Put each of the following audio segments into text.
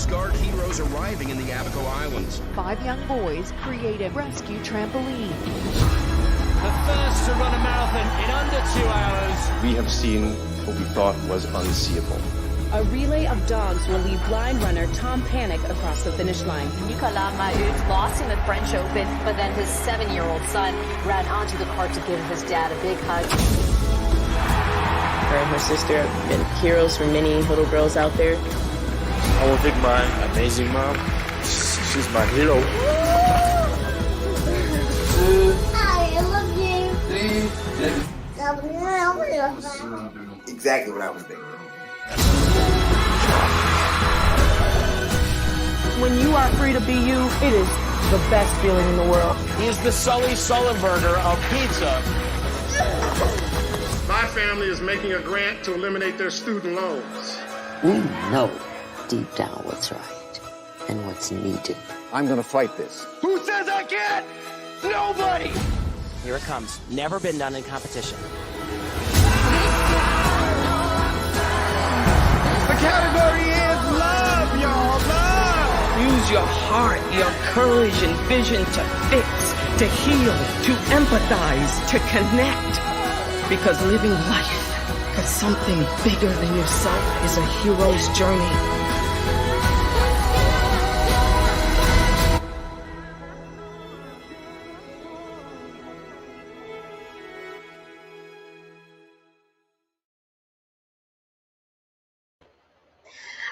Coast Guard heroes arriving in the Abaco Islands. 5 young boys create a rescue trampoline. The first to run a marathon in under 2 hours. We have seen what we thought was unseeable. A relay of dogs will lead blind runner Tom Panic across the finish line. Nicolas Mahut lost in the French Open, but then his 7-year-old son ran onto the cart to give his dad a big hug. Her and her sister have been heroes for many little girls out there. I want to thank my amazing mom. She's my hero. I love you. Exactly what I was thinking. When you are free to be you, it is the best feeling in the world. He's the Sully Sullenberger of pizza. My family is making a grant to eliminate their student loans. We know deep down what's right and what's needed. I'm gonna fight this. Who says I can't? Nobody! Here it comes. Never been done in competition. The category is love, y'all, love! Use your heart, your courage and vision to fix, to heal, to empathize, to connect. Because living life for something bigger than yourself is a hero's journey.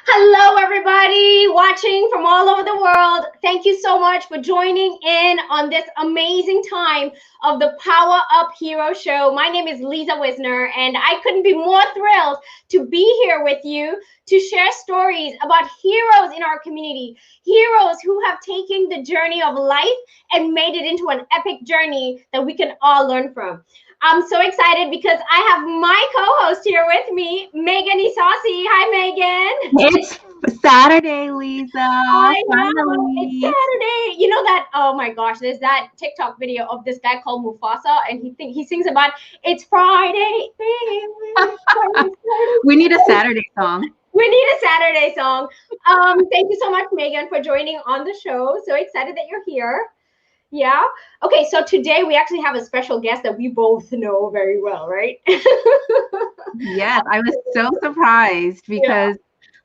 Hello, everybody watching from all over the world. Thank you so much for joining in on this amazing time of the Power Up Hero Show. My name is Lisa Wisner, and I couldn't be more thrilled to be here with you to share stories about heroes in our community, heroes who have taken the journey of life and made it into an epic journey that we can all learn from. I'm so excited because I have my co-host here with me, Megan Saucy. Hi, Megan. It's Saturday, Lisa. I know, it's Saturday. You know that, oh my gosh, there's that TikTok video of this guy called Mufasa, and he sings about, it's Friday. We need a Saturday song. We need a Saturday song. Thank you so much, Megan, for joining on the show. So excited that you're here. Yeah. Okay, so today we actually have a special guest that we both know very well, right? Yes, I was so surprised because,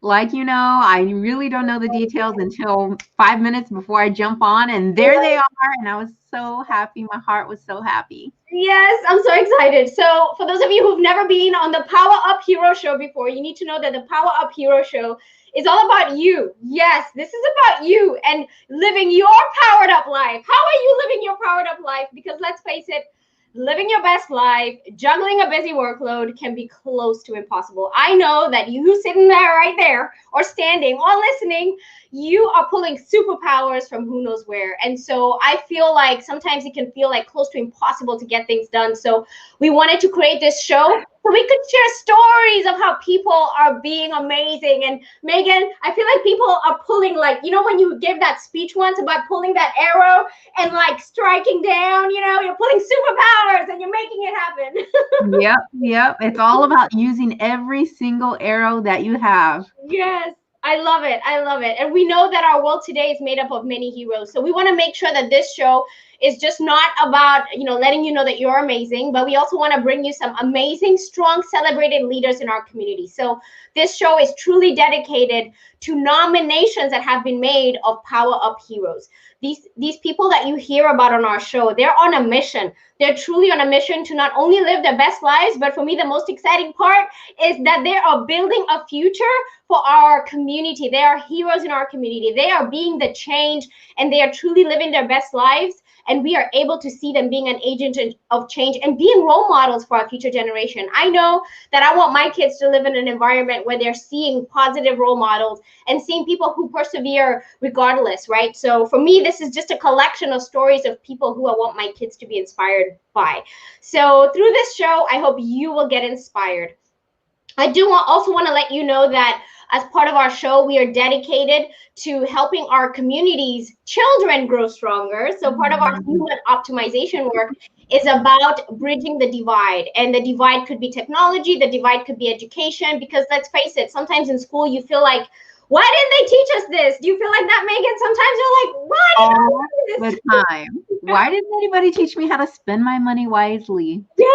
like, you know, I really don't know the details until 5 minutes before I jump on, and there they are, and I was so happy. My heart was so happy. Yes, I'm so excited. So for those of you who've never been on the Power Up Hero Show before, you need to know that the Power Up Hero Show is all about you. Yes, this is about you and living your powered up life. How are you living your powered up life? Because let's face it, living your best life, juggling a busy workload can be close to impossible. I know that you sitting there right there or standing or listening, you are pulling superpowers from who knows where. And so I feel like sometimes it can feel like close to impossible to get things done. So we wanted to create this show so we could share stories of how people are being amazing. And Megan, I feel like people are pulling, like, you know, when you gave that speech once about pulling that arrow and like striking down, you know, you're pulling superpowers and you're making it happen. Yep. It's all about using every single arrow that you have. Yes. I love it. I love it. And we know that our world today is made up of many heroes. So we want to make sure that this show is just not about, you know, letting you know that you're amazing, but we also want to bring you some amazing, strong, celebrated leaders in our community. So this show is truly dedicated to nominations that have been made of Power Up Heroes. These people that you hear about on our show, they're on a mission. They're truly on a mission to not only live their best lives, but for me, the most exciting part is that they are building a future for our community. They are heroes in our community. They are being the change, and they are truly living their best lives. And we are able to see them being an agent of change and being role models for our future generation. I know that I want my kids to live in an environment where they're seeing positive role models and seeing people who persevere regardless, right? So for me, this is just a collection of stories of people who I want my kids to be inspired by. So through this show, I hope you will get inspired. I do also want to let you know that as part of our show, we are dedicated to helping our community's children grow stronger. So part of our human optimization work is about bridging the divide. And the divide could be technology, the divide could be education, because let's face it, sometimes in school you feel like, Why didn't they teach us this? Do you feel like that, Megan? Sometimes you're like, why didn't I do this? The time. Why didn't anybody teach me how to spend my money wisely? Yes.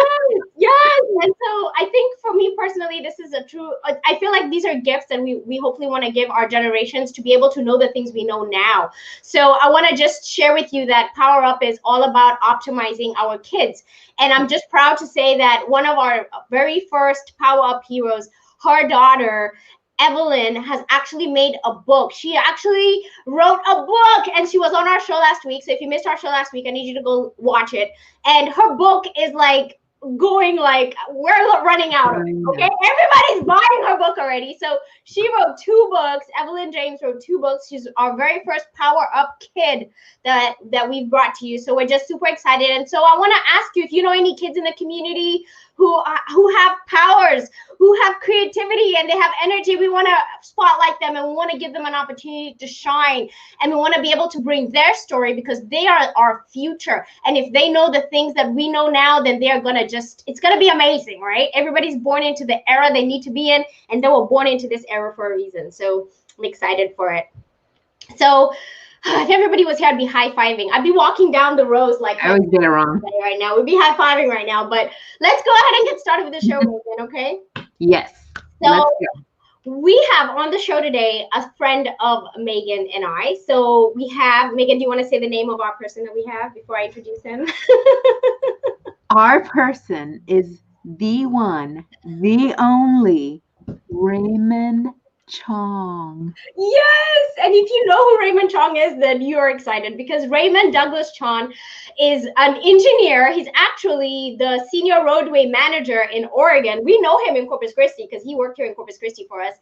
And so I think for me personally, this is a true, I feel like these are gifts that we hopefully want to give our generations to be able to know the things we know now. So I want to just share with you that Power Up is all about optimizing our kids. And I'm just proud to say that one of our very first Power Up heroes, her daughter, Evelyn, has actually made a book. She actually wrote a book, and she was on our show last week. So if you missed our show last week, I need you to go watch it. And her book is like going like, we're running out of it. Okay, everybody's buying her book already. So she wrote 2 books. Evelyn James wrote 2 books. She's our very first Power Up kid that we've brought to you. So we're just super excited. And so I want to ask you if you know any kids in the community who have powers, who have creativity, and they have energy. We want to spotlight them, and we want to give them an opportunity to shine, and we want to be able to bring their story because they are our future. And if they know the things that we know now, then they're going to it's going to be amazing, right? Everybody's born into the era they need to be in, and they were born into this era for a reason. So I'm excited for it. So if everybody was here, I'd be high-fiving. I'd be walking down the rows like I always get it wrong right now. We'd be high-fiving right now. But let's go ahead and get started with the show, Megan, okay? Yes. So we have on the show today a friend of Megan and I. So we have, Megan, do you want to say the name of our person that we have before I introduce him? Our person is the one, the only Raymond Chong. Yes, and if you know who Raymond Chong is, then you are excited because Raymond Douglas Chong is an engineer. He's actually the Senior Roadway Manager in Oregon. We know him in Corpus Christi because he worked here in Corpus Christi for us.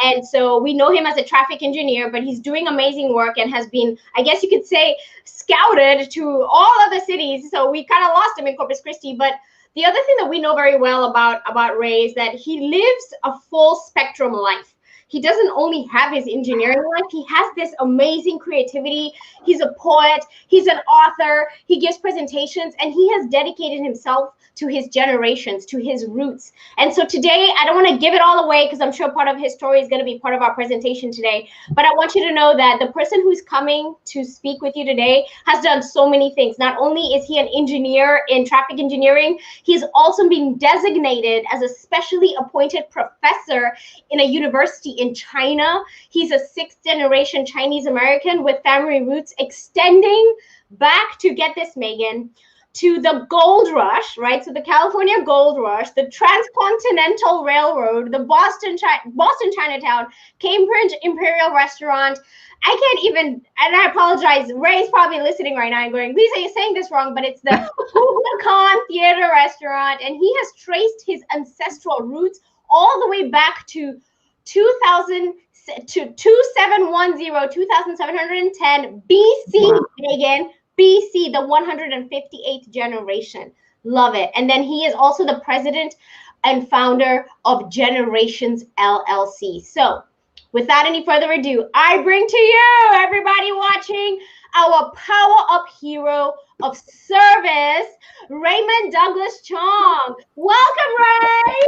And so we know him as a traffic engineer, but he's doing amazing work and has been, I guess you could say, scouted to all of the cities. So we kind of lost him in Corpus Christi, but the other thing that we know very well about Ray is that he lives a full spectrum life. He doesn't only have his engineering life, he has this amazing creativity. He's a poet, he's an author, he gives presentations, and he has dedicated himself to his generations, to his roots. And so today, I don't want to give it all away because I'm sure part of his story is going to be part of our presentation today. But I want you to know that the person who's coming to speak with you today has done so many things. Not only is he an engineer in traffic engineering, he's also been designated as a specially appointed professor in a university in China. He's a 6th generation Chinese American with family roots extending back to, get this, Megan, to the gold rush, right? So the California gold rush, the Transcontinental Railroad, the Boston Chinatown, Cambridge Imperial Restaurant. I can't even, and I apologize, Ray's probably listening right now and going, Lisa, you're saying this wrong, but it's the Kubla Khan Theater Restaurant. And he has traced his ancestral roots all the way back to 2710 BC, Megan. BC, the 158th generation. Love it. And then he is also the president and founder of Generations LLC. So without any further ado, I bring to you, everybody watching, our Power Up hero of service, Raymond Douglas Chong. Welcome, Ray.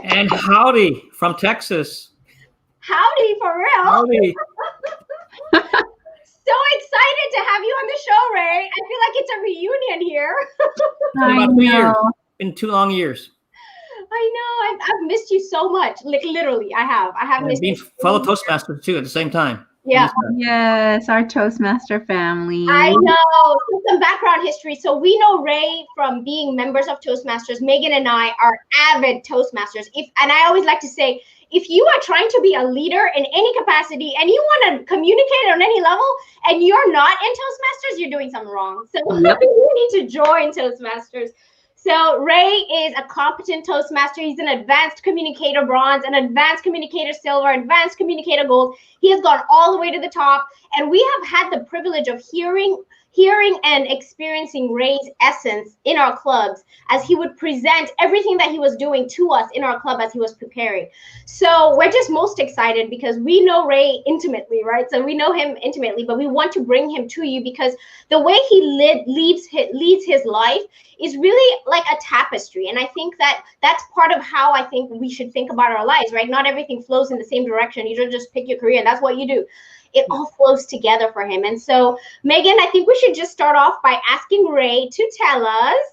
And howdy from Texas. Howdy, for real. Howdy. So excited to have you on the show, Ray. I feel like it's a reunion here. About 2 years. Been 2 long years. I know. I've missed you so much. Like literally, I have missed being you. fellow Toastmaster too at the same time. Yeah. Yes, our Toastmaster family. I know. Some background history. So we know Ray from being members of Toastmasters. Megan and I are avid Toastmasters. And I always like to say, if you are trying to be a leader in any capacity and you want to communicate on any level and you're not in Toastmasters, you're doing something wrong. So you need to join Toastmasters. So Ray is a competent Toastmaster. He's an advanced communicator bronze, an advanced communicator silver, advanced communicator gold. He has gone all the way to the top. And we have had the privilege of hearing hearing and experiencing Ray's essence in our clubs as he would present everything that he was doing to us in our club as he was preparing. So we're just most excited because we know Ray intimately, right? So we know him intimately, but we want to bring him to you because the way he leads his life is really like a tapestry. And I think that that's part of how I think we should think about our lives, right? Not everything flows in the same direction. You don't just pick your career and that's what you do. It all flows together for him. And so, Megan, I think we should just start off by asking Ray to tell us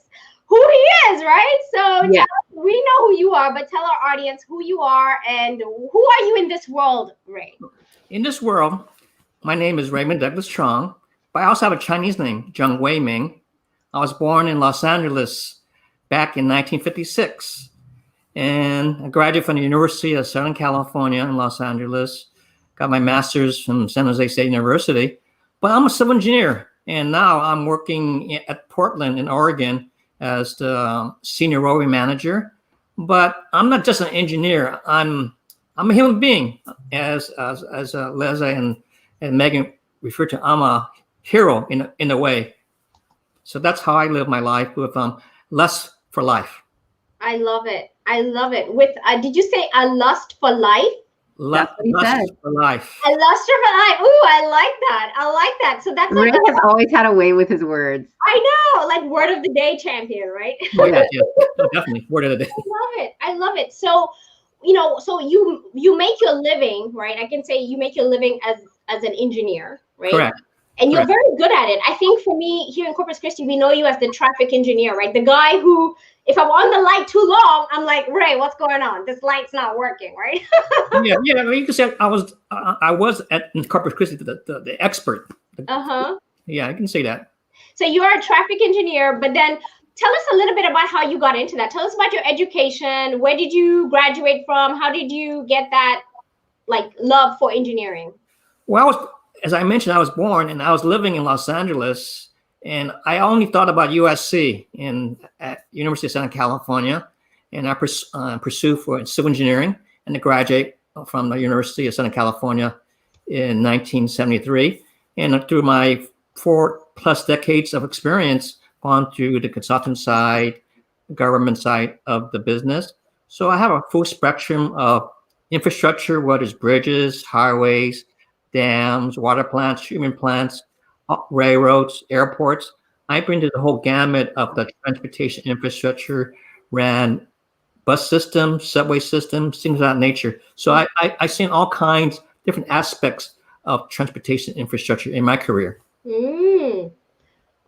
who he is, right? So we know who you are, but tell our audience who you are and who are you in this world, Ray? In this world, my name is Raymond Douglas Chong, but I also have a Chinese name, Zheng Wei Ming. I was born in Los Angeles back in 1956, and I graduated from the University of Southern California in Los Angeles. Got my master's from San Jose State University, but I'm a civil engineer, and now I'm working at Portland in Oregon as the Senior Roadway Manager. But I'm not just an engineer. I'm a human being, as Leslie and Megan referred to. I'm a hero in a way. So that's how I live my life with lust for life. I love it. I love it. With did you say a lust for life? Lust for life. A luster for life. Ooh, I like that. I like that. So that's Ray has always had a way with his words. I know, like word of the day champion, right? Oh, yeah, definitely word of the day. I love it. I love it. So, you know, so you make your living, right? I can say you make your living as an engineer, right? Correct. And you're very good at it. I think for me here in Corpus Christi, we know you as the traffic engineer, right? The guy who, if I'm on the light too long, I'm like, Ray, what's going on? This light's not working, right? yeah. I mean, you can say I was at Corpus Christi the expert. Yeah, I can say that. So you're a traffic engineer, but then tell us a little bit about how you got into that. Tell us about your education. Where did you graduate from? How did you get that like love for engineering? Well, as I mentioned, I was born and I was living in Los Angeles, and I only thought about USC at University of Southern California, and I pursued for civil engineering and to graduate from the University of Southern California in 1973. And through my 4+ decades of experience, gone through the consultant side, government side of the business. So I have a full spectrum of infrastructure, whether it's bridges, highways, dams, water plants, treatment plants, railroads, airports. I bring to the whole gamut of the transportation infrastructure, ran bus systems, subway systems, things of that nature. So I seen all kinds, different aspects of transportation infrastructure in my career.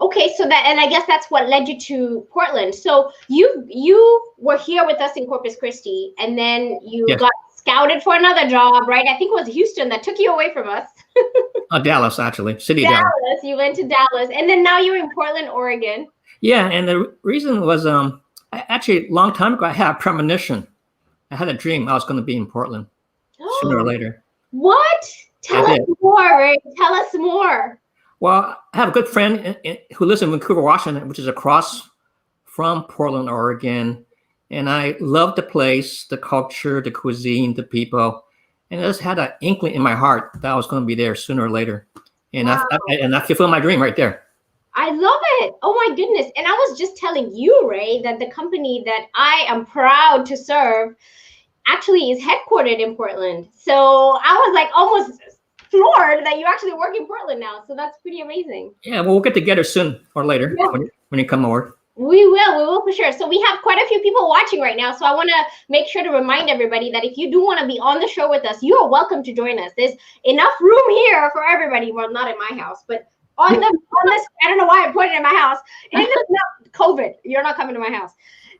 Okay, so that, and I guess that's what led you to Portland. So you were here with us in Corpus Christi, and then you got scouted for another job, right? I think it was Houston that took you away from us. Dallas, actually, city of Dallas. You went to Dallas, and then now you're in Portland, Oregon. Yeah, and the reason was, actually, a long time ago, I had a premonition. I had a dream I was going to be in Portland sooner or later. What? Tell us more, Ray. Tell us more. Well, I have a good friend who lives in Vancouver, Washington, which is across from Portland, Oregon. And I love the place, the culture, the cuisine, the people. And I just had an inkling in my heart that I was going to be there sooner or later. And I fulfilled my dream right there. I love it. Oh, my goodness. And I was just telling you, Ray, that the company that I am proud to serve actually is headquartered in Portland. So I was like almost floored that you actually work in Portland now. So that's pretty amazing. Yeah, well, we'll get together soon or later when you come over. We will for sure. So we have quite a few people watching right now. So I want to make sure to remind everybody that if you do want to be on the show with us, you are welcome to join us. There's enough room here for everybody. Well, not in my house, but on this, I don't know why I put it in my house. And it's not COVID. You're not coming to my house.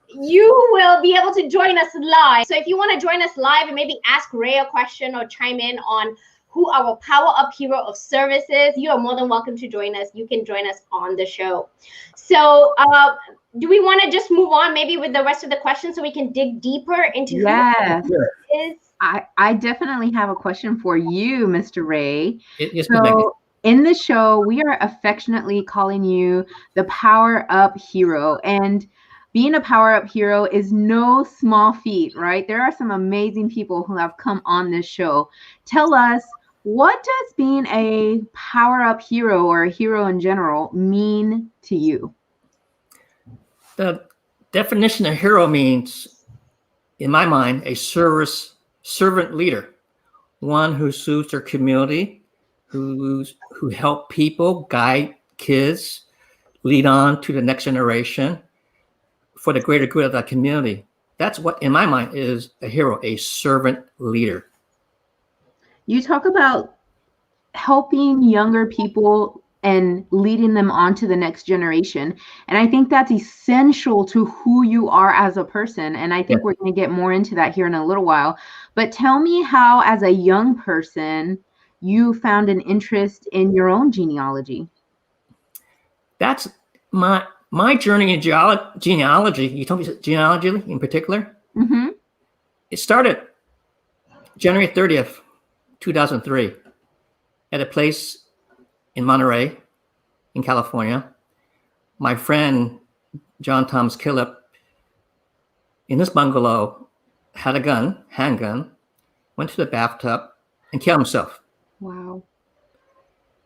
You will be able to join us live. So if you want to join us live and maybe ask Ray a question or chime in on who our PowerUp Hero of Service is, you are more than welcome to join us. You can join us on the show. So do we want to just move on maybe with the rest of the questions so we can dig deeper into who is? I definitely have a question for you, Mr. Ray. Yes, so in the show, we are affectionately calling you the PowerUp Hero. And being a PowerUp Hero is no small feat, right? There are some amazing people who have come on this show. Tell us, What does being a power-up hero or a hero in general mean to you? The definition of hero means, in my mind, a servant leader, one who suits their community, who help people, guide kids, lead on to the next generation for the greater good of that community. That's what, in my mind, is a hero, a servant leader. You talk about helping younger people and leading them on to the next generation. And I think that's essential to who you are as a person. And I think we're going to get more into that here in a little while. But tell me how, as a young person, you found an interest in your own genealogy. That's my journey in genealogy. You told me genealogy in particular? Mm-hmm. It started January 30th, 2003 at a place in Monterey, in California. My friend, John Thomas Killip, in this bungalow, had a handgun, went to the bathtub, and killed himself. Wow.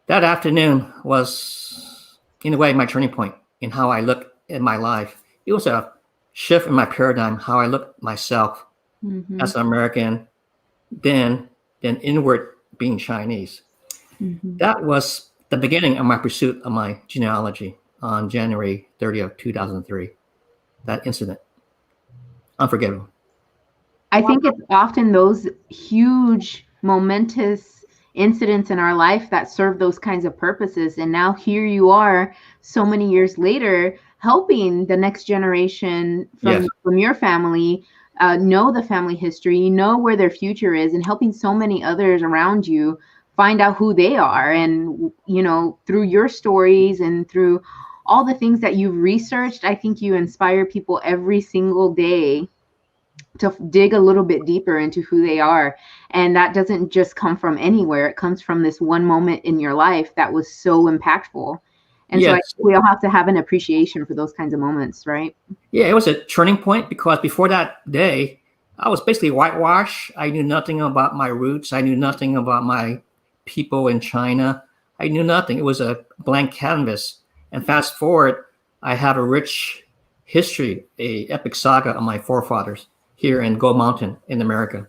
That afternoon was, in a way, my turning point in how I look at my life. It was a shift in my paradigm, how I look at myself as an American, then inward being Chinese. That was the beginning of my pursuit of my genealogy on January 30th, 2003. That incident. Unforgettable. I think it's often those huge, momentous incidents in our life that serve those kinds of purposes. And now here you are, so many years later, helping the next generation from your family know the family history, know where their future is, and helping so many others around you find out who they are. And, you know, through your stories and through all the things that you've researched, I think you inspire people every single day to dig a little bit deeper into who they are. And that doesn't just come from anywhere. It comes from this one moment in your life that was so impactful. And so I think we all have to have an appreciation for those kinds of moments, right? Yeah, it was a turning point because before that day, I was basically whitewashed. I knew nothing about my roots. I knew nothing about my people in China. I knew nothing. It was a blank canvas. And fast forward, I have a rich history, a epic saga of my forefathers here in Gold Mountain in America.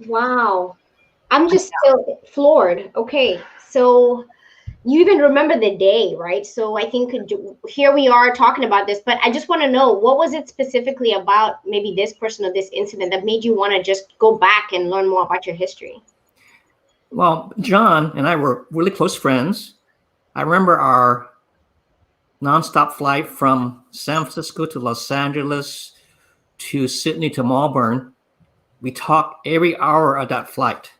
Wow. I'm just still floored. Okay, so you even remember the day, right? So I think here we are talking about this, but I just want to know, what was it specifically about maybe this person or this incident that made you want to just go back and learn more about your history? Well, John and I were really close friends. I remember our nonstop flight from San Francisco to Los Angeles to Sydney to Melbourne. We talked every hour of that flight.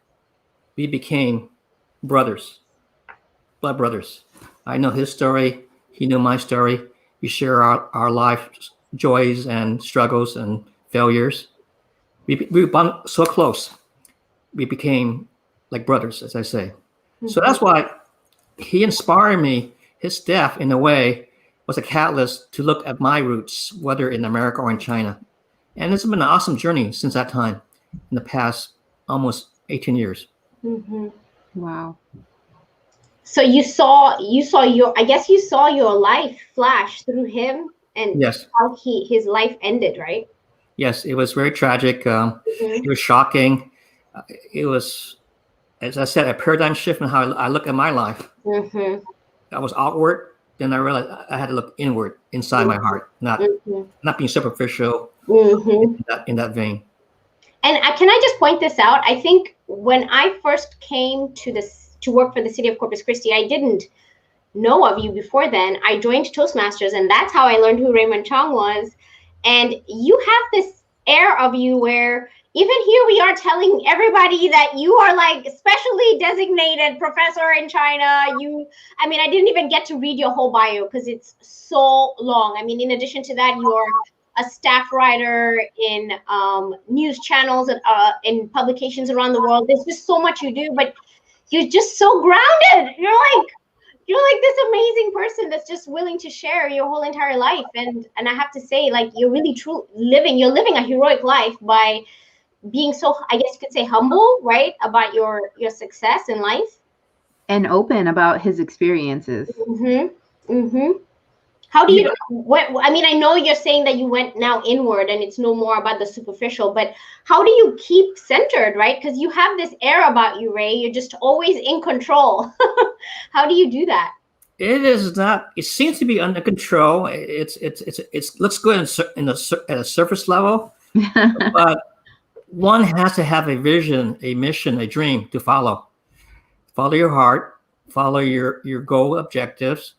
We became brothers, blood brothers. I know his story. He knew my story. We share our life joys and struggles and failures. We were so close. We became like brothers, as I say. So that's why he inspired me. His death, in a way, was a catalyst to look at my roots, whether in America or in China. And it's been an awesome journey since that time, in the past almost 18 years. Wow. So you saw your life flash through him, and how his life ended, right? Yes, it was very tragic. It was shocking. It was, as I said, a paradigm shift in how I look at my life. I was outward, then I realized I had to look inward, inside my heart, not being superficial in that vein. And can I just point this out? I think when I first came to work for the city of Corpus Christi, I didn't know of you before then. I joined Toastmasters, and that's how I learned who Raymond Chong was. And you have this air of you where even here we are telling everybody that you are like specially designated professor in China. I mean, I didn't even get to read your whole bio because it's so long. I mean, in addition to that, you're a staff writer in news channels and in publications around the world. There's just so much you do, but you're just so grounded. You're like this amazing person that's just willing to share your whole entire life. And I have to say, like, you're living a heroic life by being so, I guess you could say, humble, right, about your success in life, and open about his experiences. How do you, I mean, I know you're saying that you went now inward and it's no more about the superficial, but how do you keep centered, right? Because you have this air about you, Ray. You're just always in control. How do you do that? It is not. It seems to be under control. It looks good at a surface level, but one has to have a vision, a mission, a dream to follow. Follow your heart. Follow your goal objectives.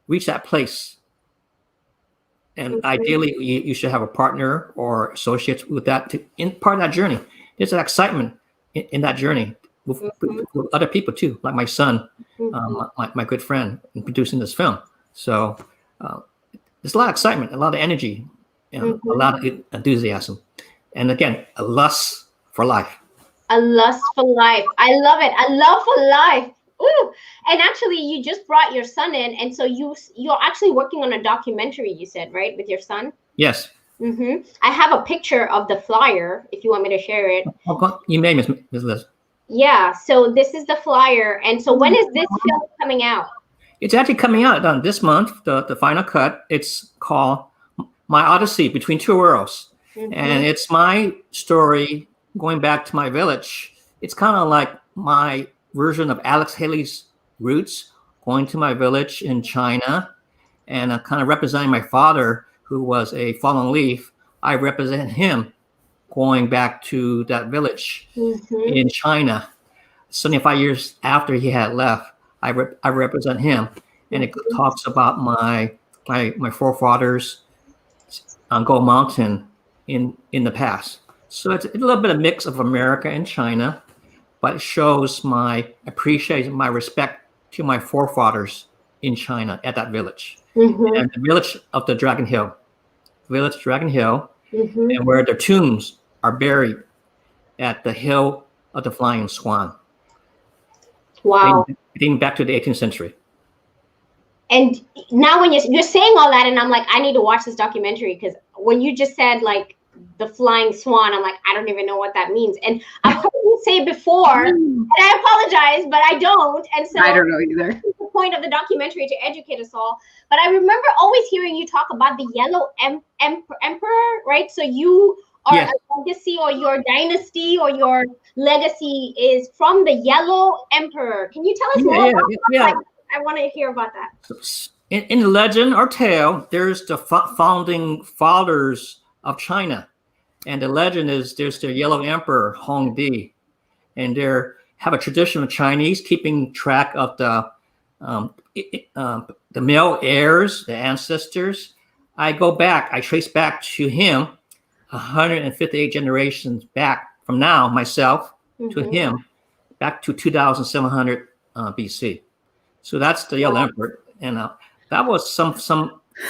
Reach that place, and ideally, you should have a partner or associates with that in part of that journey. There's an excitement in that journey with other people too, like my son, my good friend, in producing this film. So there's a lot of excitement, a lot of energy, and a lot of enthusiasm, and again, a lust for life. A lust for life. I love it. A love for life. Ooh. And actually, you just brought your son in, and so you're actually working on a documentary, you said, right, with your son? Yes. I have a picture of the flyer, if you want me to share it. Oh, you may, Ms. Liz. Yeah, so this is the flyer. And so when is this film coming out? It's actually coming out this month, the final cut. It's called My Odyssey Between Two Worlds. And it's my story going back to my village. It's kind of like my version of Alex Haley's roots, going to my village in China, and kind of representing my father, who was a fallen leaf. I represent him going back to that village in China. 75 years after he had left, I represent him, and it talks about my forefathers on Gold Mountain in the past. So it's a little bit of mix of America and China, but it shows my appreciation, my respect to my forefathers in China at that village. And the village of the Dragon Hill, and where their tombs are buried at the Hill of the Flying Swan. Wow. Dating back to the 18th century. And now when you're saying all that, and I'm like, I need to watch this documentary, because when you just said like the flying swan, I'm like, I don't even know what that means. And I've heard you say before, and I apologize, but I don't. And so I don't know either. It's the point of the documentary to educate us all. But I remember always hearing you talk about the Yellow Emperor, right? So you are a legacy, or your dynasty or your legacy is from the Yellow Emperor. Can you tell us more about that? I want to hear about that. In the legend or tale, there's the founding fathers of China, and the legend is there's the Yellow Emperor Hongdi, and they have a tradition of Chinese keeping track of the male heirs, the ancestors. I trace back to him 158 generations back from now, myself to him, back to 2700 BC. So that's the Yellow Emperor, and that was some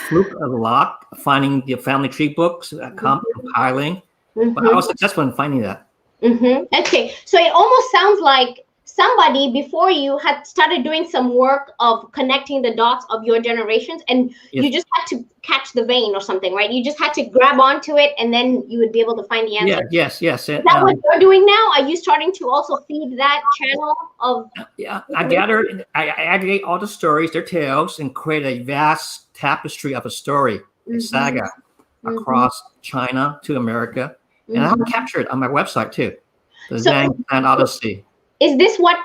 fluke of luck, finding the family tree books, compiling. But I was successful in finding that. Okay, so it almost sounds like somebody before you had started doing some work of connecting the dots of your generations, and you just had to catch the vein or something, right? You just had to grab onto it, and then you would be able to find the answer. Yes. Is that what you're doing now? Are you starting to also feed that channel of? Yeah, I aggregate all the stories, their tales, and create a vast tapestry of a story, a saga across China to America, and I have captured on my website too, the Zhang and Odyssey. Is this what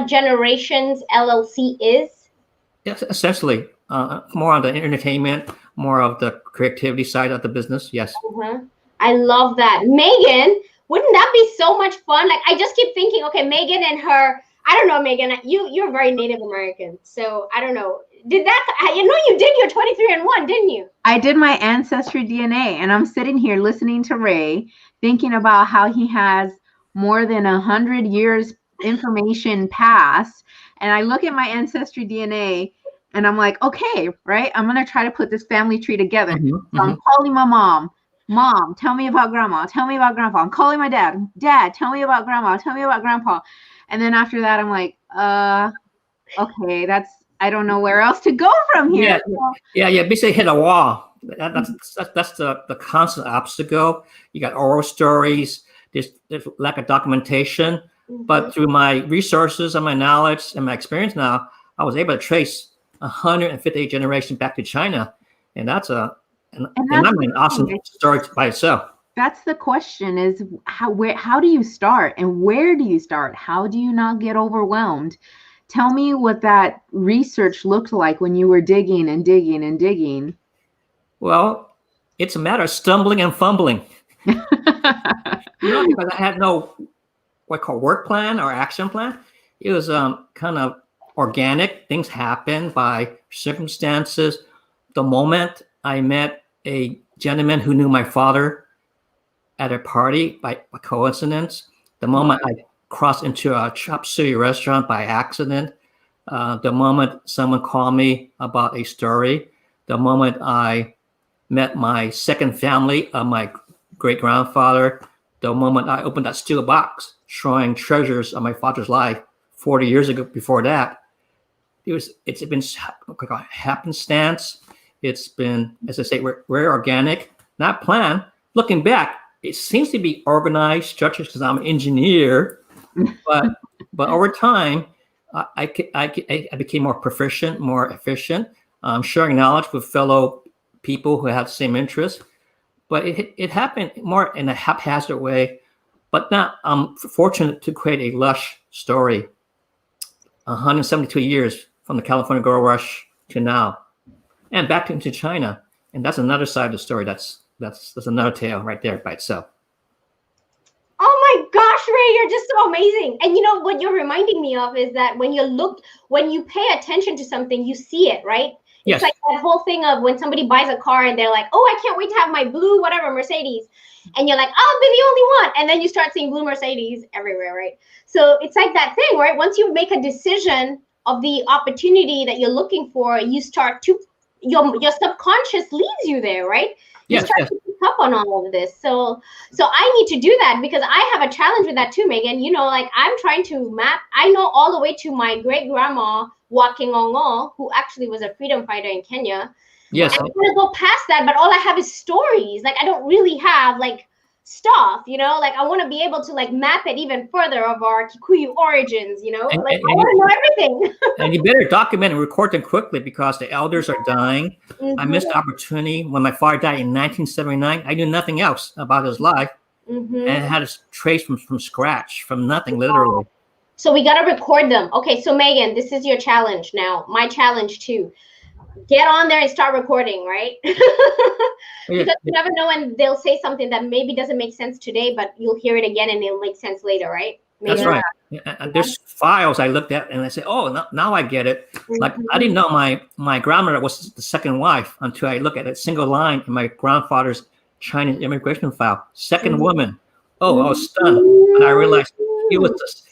Generations LLC is? Yes, essentially, more on the entertainment, more of the creativity side of the business. Yes. I love that. Megan, wouldn't that be so much fun? Like, I just keep thinking, okay, Megan and her, I don't know, Megan, you're very Native American. So I don't know. You did your 23andMe, didn't you? I did my ancestry DNA, and I'm sitting here listening to Ray, thinking about how he has more than 100 years information past. And I look at my ancestry DNA, and I'm like, okay, right? I'm going to try to put this family tree together. So I'm calling my mom. Mom, tell me about grandma. Tell me about grandpa. I'm calling my dad. Dad, tell me about grandma. Tell me about grandpa. And then after that, I'm like, okay, I don't know where else to go from here. Yeah, basically hit a wall. that's the constant obstacle. You got oral stories. There's lack of documentation. But through my resources and my knowledge and my experience now, I was able to trace 158 generations back to China, and that's an awesome story by itself. That's the question: is how do you start, and where do you start? How do you not get overwhelmed? Tell me what that research looked like when you were digging and digging and digging. Well, it's a matter of stumbling and fumbling. Because I had no what I call work plan or action plan. It was kind of organic. Things happen by circumstances. The moment I met a gentleman who knew my father at a party by coincidence, the moment I crossed into a chop suey restaurant by accident, the moment someone called me about a story, the moment I met my second family of my great-grandfather, the moment I opened that steel box showing treasures of my father's life 40 years ago. Before that, it's been happenstance. It's been, as I say, very organic, not planned. Looking back, it seems to be organized, structured because I'm an engineer. But over time, I became more proficient, more efficient, sharing knowledge with fellow people who have the same interests. But it happened more in a haphazard way. But now I'm fortunate to create a lush story. 172 years from the California Gold Rush to now, and back into China. And that's another side of the story. That's another tale right there by itself. Oh my gosh, Ray, you're just so amazing. And you know what you're reminding me of is that when you pay attention to something, you see it, right? Yes. It's like that whole thing of when somebody buys a car and they're like, oh, I can't wait to have my blue whatever Mercedes. And you're like, I'll be the only one. And then you start seeing blue Mercedes everywhere, right? So it's like that thing, right? Once you make a decision of the opportunity that you're looking for, you start to, your subconscious leads you there, right? You start to pick up on all of this. So I need to do that because I have a challenge with that too, Megan. You know, like I'm trying to map, I know all the way to my great grandma, Joaquin Ongo, who actually was a freedom fighter in Kenya. Yes. I'm gonna go past that, but all I have is stories. Like I don't really have like stuff, you know, like I want to be able to like map it even further of our Kikuyu origins, you know, I want to know everything. And you better document and record them quickly because the elders are dying. I missed the opportunity when my father died in 1979. I knew nothing else about his life and had to trace from scratch, from nothing, literally. So we got to record them. Okay, so Megan, this is your challenge now. My challenge too. Get on there and start recording, right? Because you never know when they'll say something that maybe doesn't make sense today, but you'll hear it again and it'll make sense later, right? Maybe. That's right. And there's files I looked at and I said, oh, now I get it. Like I didn't know my grandmother was the second wife until I look at a single line in my grandfather's Chinese immigration file. Second woman. Oh, I was stunned. And I realized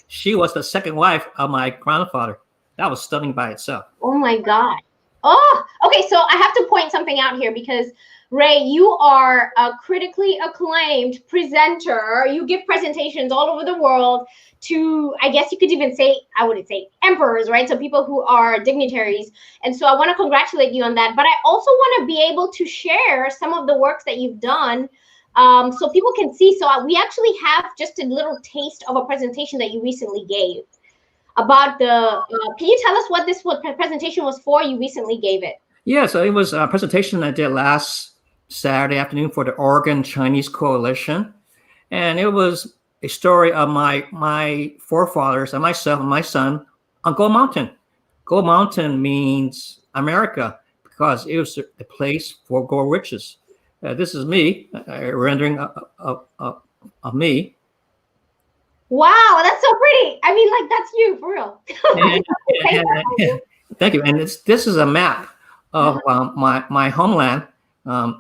she was the second wife of my grandfather. That was stunning by itself. Oh my God. Oh, okay. So I have to point something out here because Ray, you are a critically acclaimed presenter. You give presentations all over the world to, I guess you could even say, I wouldn't say emperors, right? So people who are dignitaries. And so I want to congratulate you on that. But I also want to be able to share some of the works that you've done so people can see. So we actually have just a little taste of a presentation that you recently gave. About can you tell us what this presentation was for? You recently gave it. Yeah, so it was a presentation I did last Saturday afternoon for the Oregon Chinese Coalition. And it was a story of my forefathers and myself and my son on Gold Mountain. Gold Mountain means America because it was a place for gold riches. This is me, a rendering of me. Wow, that's so pretty. I mean, like, that's you, for real. Thank you. And this is a map of my homeland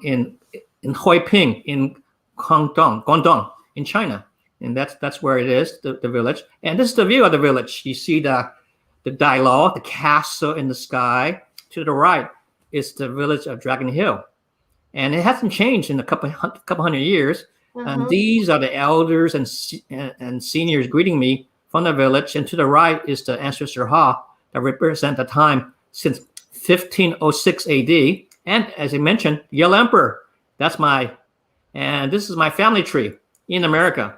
in Huiping, in Guangdong, in China. And that's where it is, the village. And this is the view of the village. You see the Dailao, the castle in the sky. To the right is the village of Dragon Hill. And it hasn't changed in a couple hundred years. And these are the elders and seniors greeting me from the village. And to the right is the ancestral hall that represent the time since 1506 AD And as I mentioned, Yellow Emperor. And this is my family tree in America.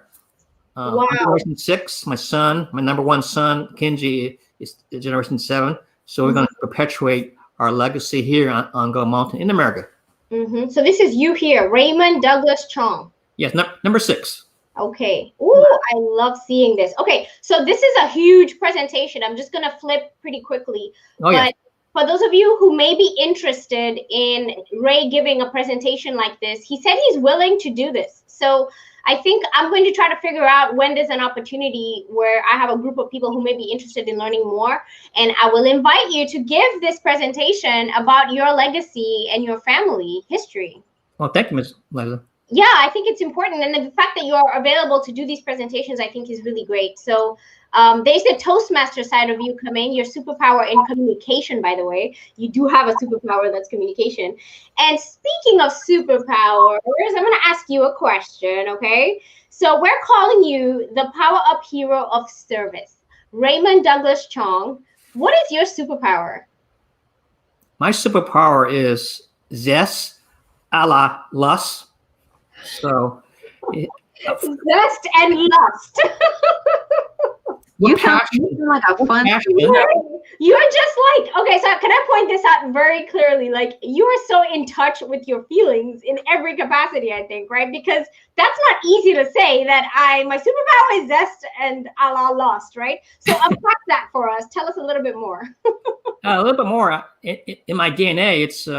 Wow. Generation 6, my son, my number 1 son, Kenji, is generation 7. So we're going to perpetuate our legacy here on Go Mountain in America. So this is you here, Raymond Douglas Chong. Yes, number 6. Okay. Ooh, I love seeing this. Okay, so this is a huge presentation. I'm just going to flip pretty quickly. Oh, yeah. But for those of you who may be interested in Ray giving a presentation like this, he said he's willing to do this. So I think I'm going to try to figure out when there's an opportunity where I have a group of people who may be interested in learning more. And I will invite you to give this presentation about your legacy and your family history. Well, thank you, Ms. Liza. Yeah, I think it's important. And the fact that you're available to do these presentations, I think is really great. So there's the Toastmaster side of you coming, your superpower in communication, by the way. You do have a superpower that's communication. And speaking of superpowers, I'm going to ask you a question, okay? So we're calling you the PowerUp Hero of Service. Raymond Douglas Chong, what is your superpower? My superpower is Zest a la lust. So, Zest and lust. You sound like a fun. You're just like, okay, so can I point this out very clearly? Like, you are so in touch with your feelings in every capacity, I think, right? Because that's not easy to say that my superpower is Zest and a la lust, right? So unpack that for us. Tell us a little bit more. A little bit more. In my DNA, it's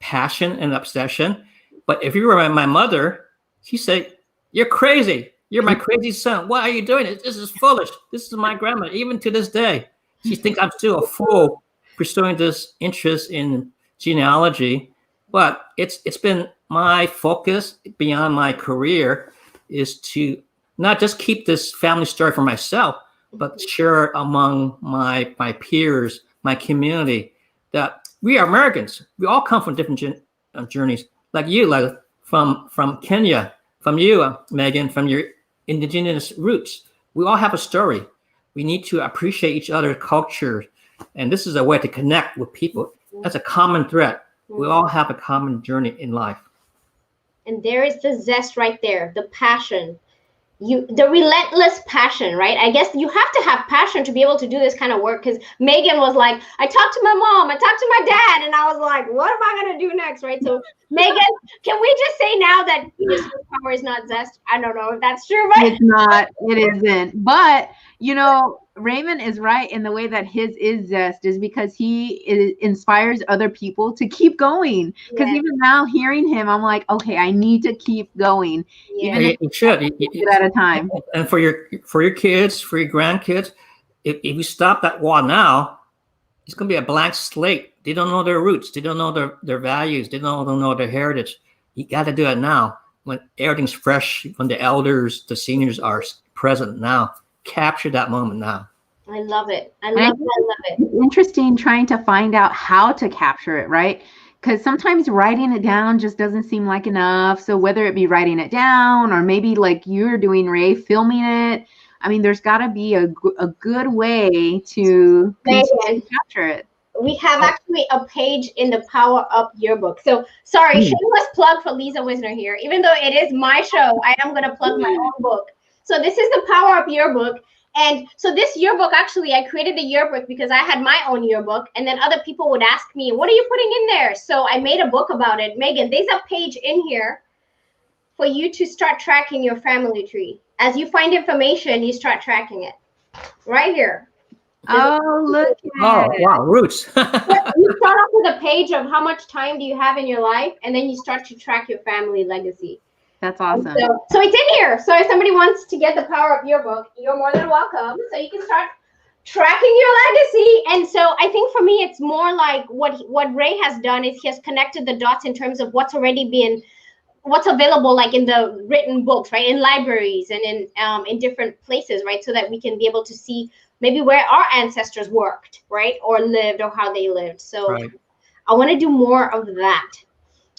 passion and obsession. But if you were my mother, she said, "You're crazy. You're my crazy son. Why are you doing it? This is foolish." This is my grandma. Even to this day, she thinks I'm still a fool pursuing this interest in genealogy. But it's been my focus beyond my career is to not just keep this family story for myself, but share among my peers, my community, that we are Americans. We all come from different journeys. Like you, like from Kenya, from you, Megan, from your indigenous roots. We all have a story. We need to appreciate each other's culture. And this is a way to connect with people. That's a common thread. We all have a common journey in life. And there is the zest right there, the passion. The relentless passion, right? I guess you have to have passion to be able to do this kind of work, because Megan was like, I talked to my mom, I talked to my dad, and I was like, what am I going to do next, right? So Megan, can we just say now that your superpower is not Zest? I don't know if that's true, but it's not, it isn't. But, you know, Raymond is right in the way that his is Zest is because he inspires other people to keep going. Because even now hearing him, I'm like, okay, I need to keep going. Yeah, you should. At a time. And for your kids, for your grandkids, if you stop that wall now, it's going to be a blank slate. They don't know their roots. They don't know their values. They don't know their heritage. You got to do it now when everything's fresh, when the elders, the seniors are present now. Capture that moment now. I love it. I love it. It's interesting trying to find out how to capture it, right? Because sometimes writing it down just doesn't seem like enough. So whether it be writing it down or maybe like you're doing, Ray, filming it, I mean, there's got to be a good way to capture it. We have actually a page in the PowerUp yearbook. So sorry, shameless plug for Lisa Wisner here. Even though it is my show, I am going to plug my own book. So this is the PowerUp yearbook. And so this yearbook, actually, I created the yearbook because I had my own yearbook. And then other people would ask me, what are you putting in there? So I made a book about it. Megan, there's a page in here for you to start tracking your family tree. As you find information, you start tracking it. Right here. Oh, look at Oh, wow, roots. You start off with a page of how much time do you have in your life, and then you start to track your family legacy. That's awesome. So it's in here. So if somebody wants to get the PowerUp yearbook, you're more than welcome. So you can start tracking your legacy. And so I think for me, it's more like what Ray has done is he has connected the dots in terms of what's available, like in the written books, right, in libraries and in different places, right, so that we can be able to see maybe where our ancestors worked, right, or lived, or how they lived. So right. I want to do more of that.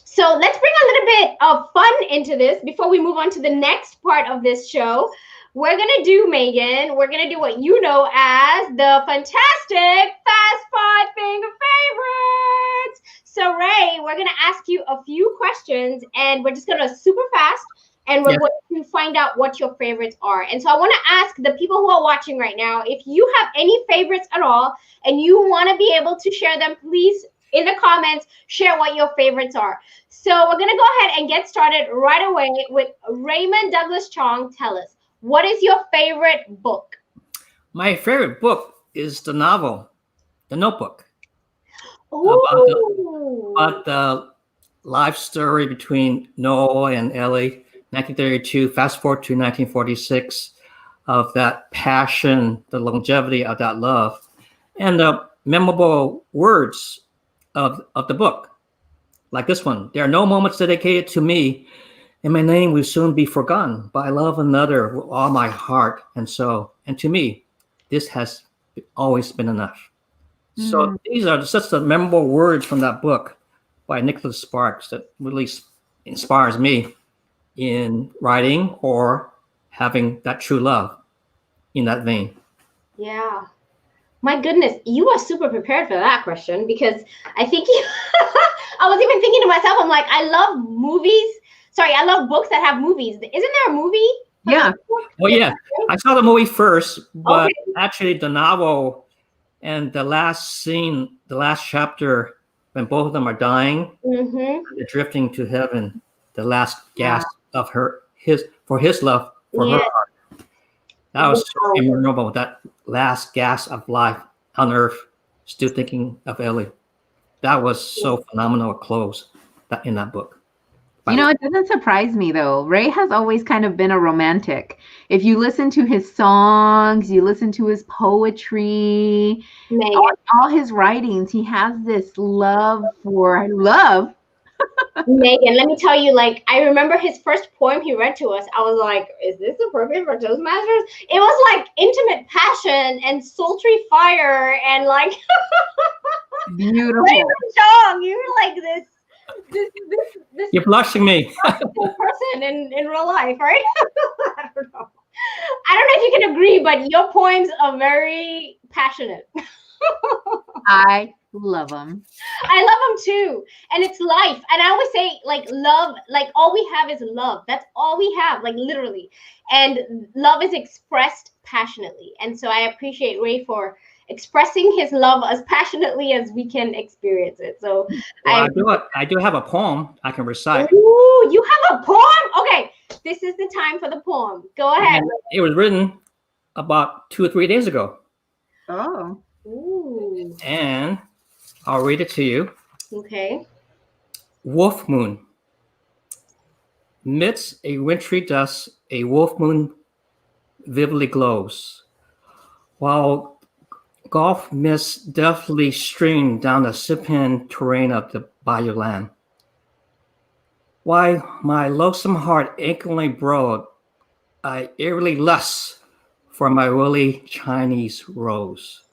So let's bring a little bit of fun into this before we move on to the next part of this show. we're gonna do, Megan, we're gonna do what you know as the fantastic Fast 5 Finger Favorites. So Ray, we're gonna ask you a few questions and we're just gonna super fast and we're going to find out what your favorites are. And so I want to ask the people who are watching right now, if you have any favorites at all and you want to be able to share them, please in the comments share what your favorites are. So we're gonna go ahead and get started right away with Raymond Douglas Chong. Tell us, what is your favorite book? My favorite book is the novel, The Notebook. About the life story between Noah and Ellie, 1932, fast forward to 1946, of that passion, the longevity of that love, and the memorable words of the book. Like this one: there are no moments dedicated to me, and my name will soon be forgotten, but I love another with all my heart and soul. And to me, this has always been enough. So these are just the memorable words from that book by Nicholas Sparks that really inspires me in writing or having that true love in that vein. Yeah. My goodness, you are super prepared for that question, because I think I was even thinking to myself, I'm like, I love movies. Sorry, I love books that have movies. Isn't there a movie? Yeah. Well, yeah. I saw the movie first, but actually the novel and the last scene, the last chapter, when both of them are dying, they're drifting to heaven, the last gasp of his love for her heart. That was so memorable, that last gasp of life on earth, still thinking of Ellie. That was so phenomenal a close in that book. You know, it doesn't surprise me though. Ray has always kind of been a romantic. If you listen to his songs, you listen to his poetry, all his writings, he has this love for love. Megan, let me tell you, like, I remember his first poem he read to us. I was like, is this appropriate for Toastmasters? It was like intimate passion and sultry fire and like beautiful. Raymond Chong, you were like this You're blushing me. person in real life, right? I don't know if you can agree, but your poems are very passionate. I love them. I love them too. And it's life. And I always say, like, love, like all we have is love. That's all we have, like literally. And love is expressed passionately. And so I appreciate Ray for expressing his love as passionately as we can experience it. So I do have a poem I can recite. Ooh, you have a poem? Okay, this is the time for the poem. Go ahead. And it was written about 2 or 3 days ago. Oh. Ooh. And I'll read it to you. Okay. Wolf moon. Midst a wintry dusk, a wolf moon vividly glows, while golf mists deftly stream down the sipping terrain of the bayou land. Why my loathsome heart achingly broad, I eerily lust for my willy Chinese rose.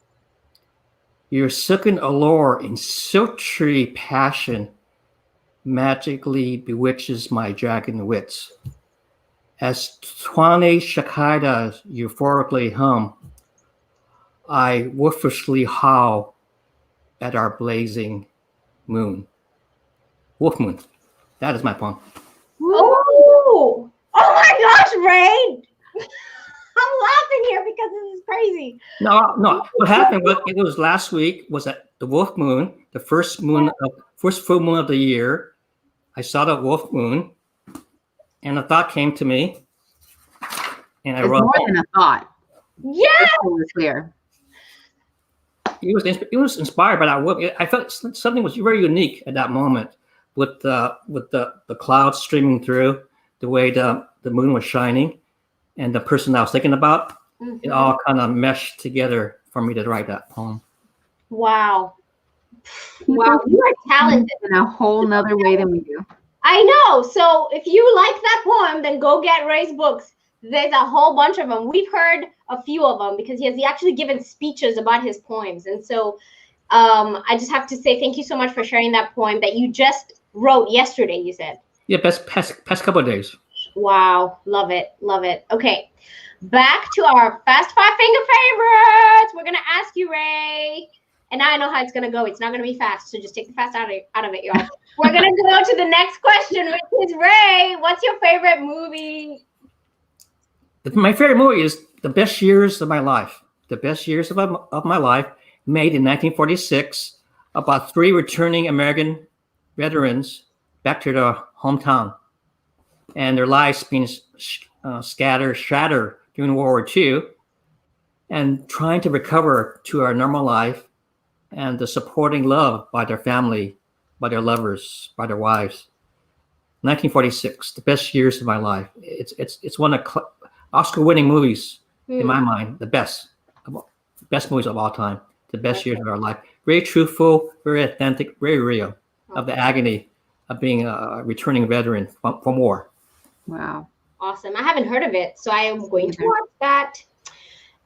Your silken allure in sultry passion magically bewitches my dragon wits. As 20 cicadas euphorically hum, I wolfishly howl at our blazing moon. Wolf moon. That is my poem. Oh my gosh, Ray! I'm laughing here because this is crazy. No. What happened was, it was last week, was at the wolf moon, the first full moon of the year. I saw the wolf moon, and a thought came to me, and I wrote more than a thought. Yeah, it was clear. It was inspired by that wolf. I felt something was very unique at that moment, with the clouds streaming through, the way the moon was shining, and the person I was thinking about. It all kind of meshed together for me to write that poem. Wow. Wow, you are talented in a whole nother way than we do. I know. So if you like that poem, then go get Ray's books. There's a whole bunch of them. We've heard a few of them because he has actually given speeches about his poems. And so I just have to say thank you so much for sharing that poem that you just wrote yesterday, you said. Yeah, past couple of days. Wow, love it, love it. Okay, back to our fast five finger favorites. We're gonna ask you, Ray, and now I know how it's gonna go. It's not gonna be fast, so just take the fast out of it, y'all. We're gonna go to the next question, which is Ray. What's your favorite movie? My favorite movie is The Best Years of My Life. The Best Years of My Life, made in 1946, about 3 returning American veterans back to their hometown, and their lives being shattered during World War II, and trying to recover to our normal life, and the supporting love by their family, by their lovers, by their wives. 1946, The Best Years of My Life. It's one of Oscar-winning movies in my mind. The best movies of all time. The best years of our life. Very truthful, very authentic, very real of the agony of being a returning veteran from war. Wow. Awesome. I haven't heard of it, so I am going to watch that.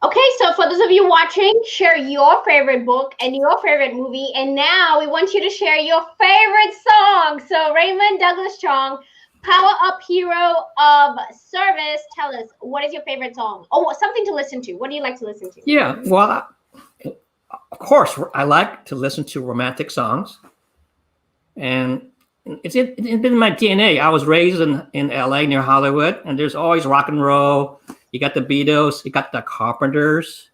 Okay, so for those of you watching, share your favorite book and your favorite movie. And now we want you to share your favorite song. So Raymond Douglas Chong, PowerUp Hero of Service. Tell us, what is your favorite song? Oh, something to listen to. What do you like to listen to? Yeah, well, of course, I like to listen to romantic songs. And it's in my DNA. I was raised in LA near Hollywood, and there's always rock and roll. You got the Beatles, you got the Carpenters,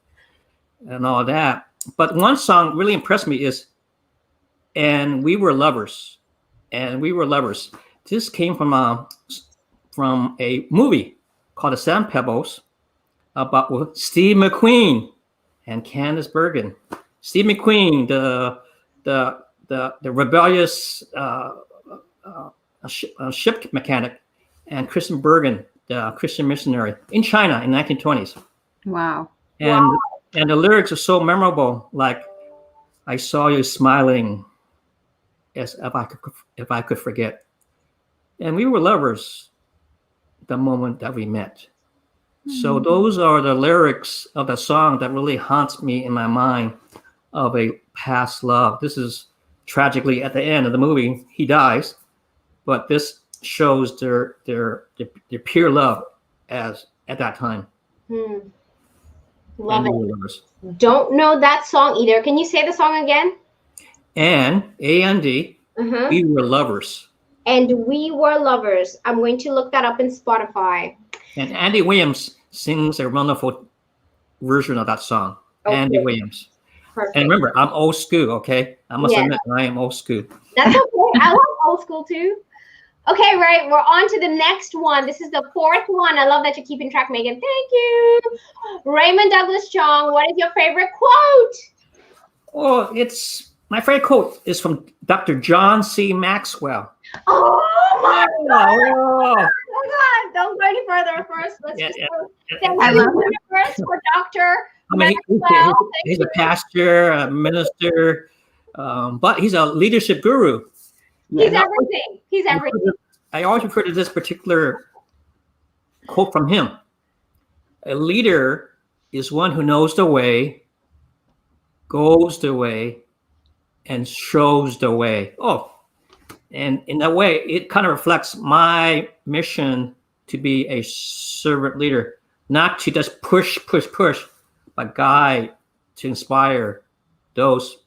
and all that. But one song really impressed me is "And We Were Lovers." And We Were Lovers. This came from a movie called The Sand Pebbles about Steve McQueen and Candice Bergen. Steve McQueen, the rebellious ship mechanic, and Kristen Bergen, the Christian missionary in China in 1920s. Wow. And the lyrics are so memorable, like, "I saw you smiling as if I could forget. And we were lovers the moment that we met." So those are the lyrics of the song that really haunts me in my mind of a past love. This is tragically at the end of the movie, he dies, but this shows their pure love as at that time. Love it. Don't know that song either. Can you say the song again? And A&D, We Were Lovers. And We Were Lovers. I'm going to look that up in Spotify. And Andy Williams sings a wonderful version of that song. Okay. Andy Williams. Perfect. And remember, I'm old school, okay? I must admit, I am old school. That's okay. I love old school too. Okay, right. We're on to the next one. This is the 4th one. I love that you're keeping track, Megan. Thank you. Raymond Douglas Chong, what is your favorite quote? Oh, my favorite quote is from Dr. John C. Maxwell. Oh my God! Oh God! Don't go any further first. Let's just go. I love it first for Dr. Maxwell. He's a pastor, a minister, but he's a leadership guru. He's everything. He's everything. I always refer to this particular quote from him. A leader is one who knows the way, goes the way, and shows the way. Oh, and in that way, it kind of reflects my mission to be a servant leader, not to just push, but guide, to inspire those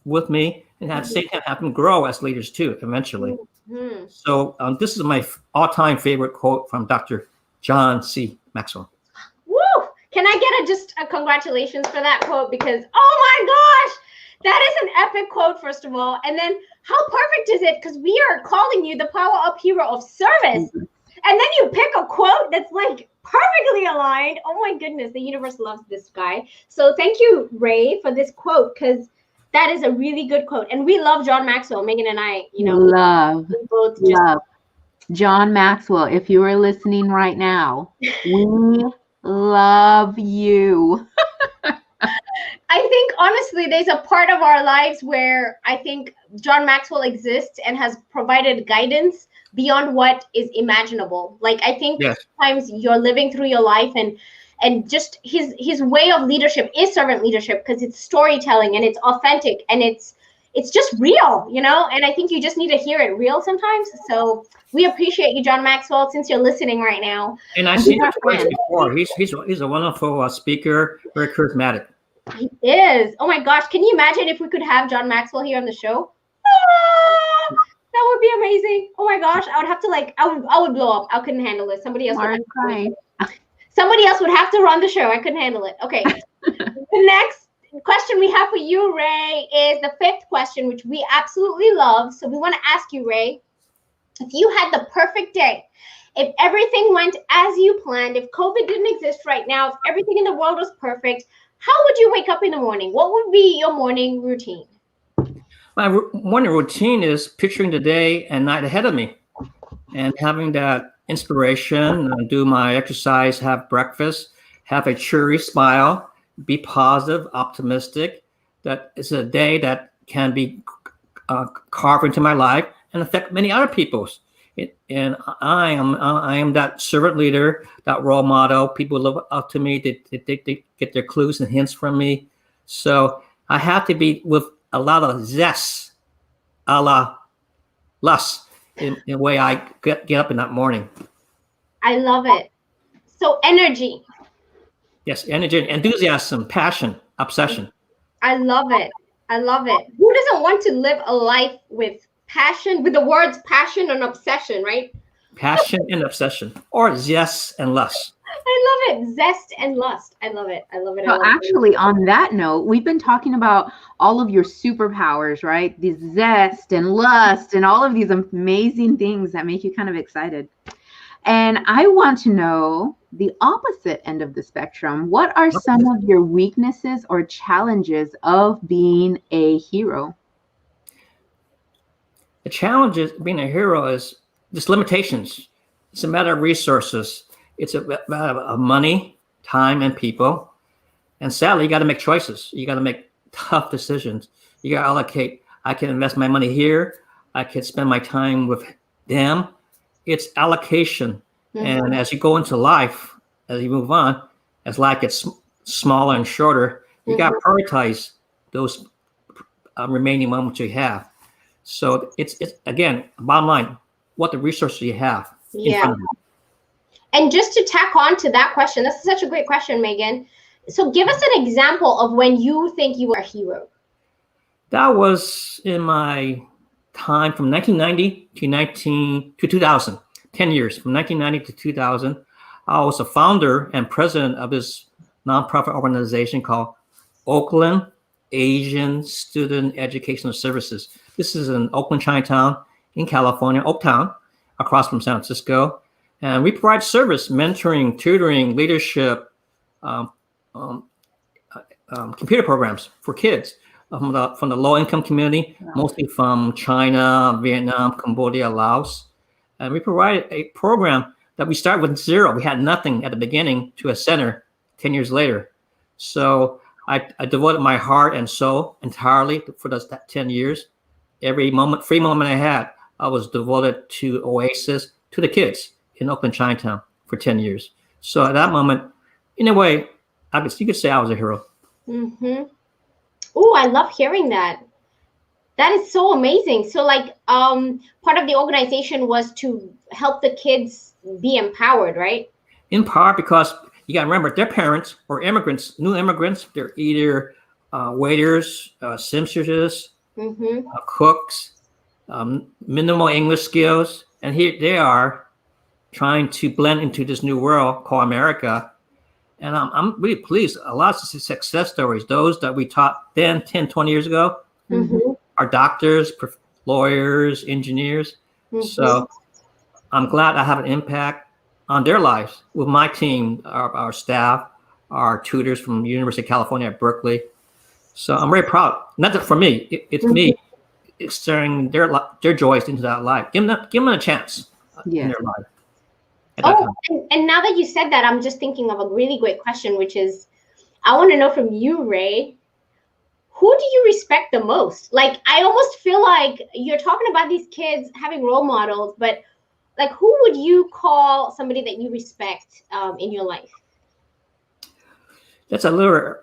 with me, and at the same time have them grow as leaders too, eventually. So this is my all-time favorite quote from Dr. John C. Maxwell. Woo! Can I get just a congratulations for that quote? Because, oh my gosh, that is an epic quote, first of all. And then how perfect is it? Because we are calling you the PowerUp Hero of Service. And then you pick a quote that's like perfectly aligned. Oh my goodness, the universe loves this guy. So thank you, Ray, for this quote, because that is a really good quote. And we love John Maxwell. Megan and I, love John Maxwell. If you are listening right now, we love you. I think, honestly, there's a part of our lives where I think John Maxwell exists and has provided guidance beyond what is imaginable. Like, I think sometimes you're living through your life and just his way of leadership is servant leadership, because it's storytelling and it's authentic and it's it's just real, you know, and I think you just need to hear it real sometimes. So we appreciate you, John Maxwell, since you're listening right now. And I've seen him twice before. He's a wonderful speaker, very charismatic. He is. Oh my gosh, can you imagine if we could have John Maxwell here on the show? Ah, that would be amazing. Oh my gosh, I would have to I would blow up. I couldn't handle it. Somebody else would have to run the show. I couldn't handle it. Okay. The next question we have for you, Ray, is the 5th question, which we absolutely love. So we want to ask you, Ray, if you had the perfect day, if everything went as you planned, if COVID didn't exist right now, if everything in the world was perfect, how would you wake up in the morning? What would be your morning routine? My morning routine is picturing the day and night ahead of me and having that inspiration, do my exercise, have breakfast, have a cheery smile, be positive, optimistic. That is a day that can be carved into my life and affect many other people's. And I am that servant leader, that role model. People look up to me. They get their clues and hints from me. So I have to be with a lot of zest, a la lust, in the way I get up in that morning. I love it. So energy. Yes, energy, enthusiasm, passion, obsession. I love it. I love it. Who doesn't want to live a life with passion, with the words passion and obsession, right? Passion and obsession, or zest and lust. I love it. Zest and lust. I love it. I love it. So actually, on that note, we've been talking about all of your superpowers, right? These zest and lust and all of these amazing things that make you kind of excited. And I want to know the opposite end of the spectrum. What are some of your weaknesses or challenges of being a hero? The challenge is being a hero is just limitations. It's a matter of resources. It's a matter of money, time, and people. And sadly, you got to make choices. You got to make tough decisions. You got to allocate. I can invest my money here. I can spend my time with them. It's allocation. Mm-hmm. And as you go into life, as you move on, as life gets smaller and shorter, you got to prioritize those remaining moments you have. So it's again, bottom line, what the resources you have. Yeah. And just to tack on to that question, this is such a great question, Megan. So give us an example of when you think you were a hero. That was in my time from 1990 to 2000, 10 years, from 1990 to 2000. I was a founder and president of this nonprofit organization called Oakland Asian Student Educational Services. This is in Oakland, Chinatown, in California, Oaktown, across from San Francisco. And we provide service, mentoring, tutoring, leadership, computer programs for kids from the low-income community, mostly from China, Vietnam, Cambodia, Laos. And we provide a program that we start with zero. We had nothing at the beginning to a center 10 years later. So I devoted my heart and soul entirely for those 10 years. Every moment, free moment I had, I was devoted to Oasis, to the kids in Oakland, Chinatown for 10 years. So at that moment, in a way, you could say I was a hero. Mm-hmm. Oh, I love hearing that. That is so amazing. So part of the organization was to help the kids be empowered, right? In part because you got to remember, their parents or immigrants, new immigrants. They're either waiters, seamstresses, cooks, minimal English skills. And here they are trying to blend into this new world called America. And I'm really pleased. A lot of success stories, those that we taught then 10, 20 years ago, are doctors, lawyers, engineers. So I'm glad I have an impact on their lives with my team, our staff, our tutors from the University of California at Berkeley. So I'm very proud. Not that for me, it's me extending their joys into that life. Give them a chance in their life. Oh, and now that you said that, I'm just thinking of a really great question, which is, I want to know from you, Ray, who do you respect the most? Like, I almost feel like you're talking about these kids having role models, but like, who would you call somebody that you respect in your life? That's a little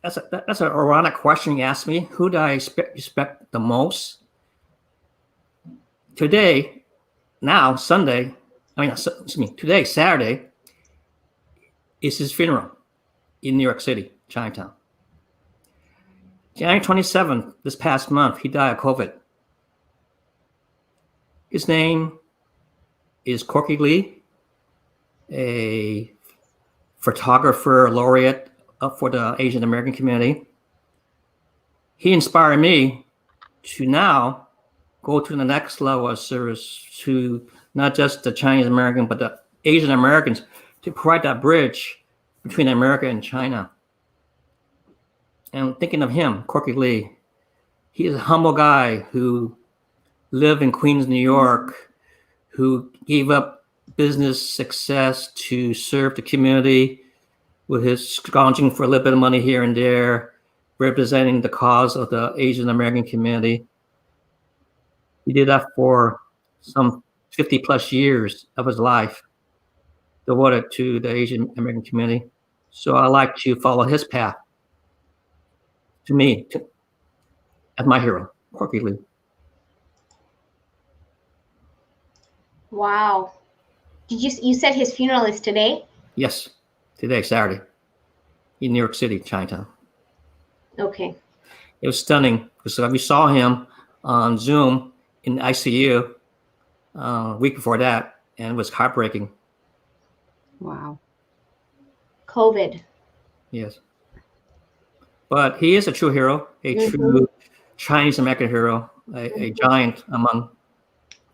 That's an ironic question you asked me. Who do I respect the most? Today, now Sunday, today, Saturday, is his funeral in New York City, Chinatown. January 27th, this past month, he died of COVID. His name is Corky Lee, a photographer laureate for the Asian American community. He inspired me to now go to the next level of service to not just the Chinese American, but the Asian Americans, to provide that bridge between America and China. And thinking of him, Corky Lee, he is a humble guy who lived in Queens, New York, who gave up business success to serve the community with his scrounging for a little bit of money here and there, representing the cause of the Asian American community. He did that for some 50 plus years of his life, devoted to the Asian American community. So I like to follow his path. To me, as my hero, Corky Lee. Wow. You said his funeral is today? Yes, today, Saturday, in New York City, Chinatown. Okay. It was stunning because we saw him on Zoom in the ICU a week before that, and it was heartbreaking. Wow. COVID. Yes. But he is a true hero, a true Chinese American hero, a giant among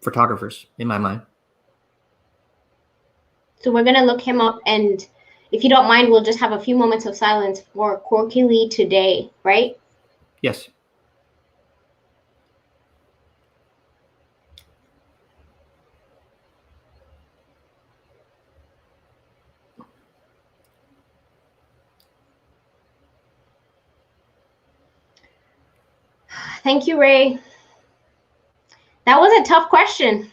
photographers in my mind. So we're going to look him up, and if you don't mind, we'll just have a few moments of silence for Corky Lee today, right? Yes. Thank you, Ray. That was a tough question.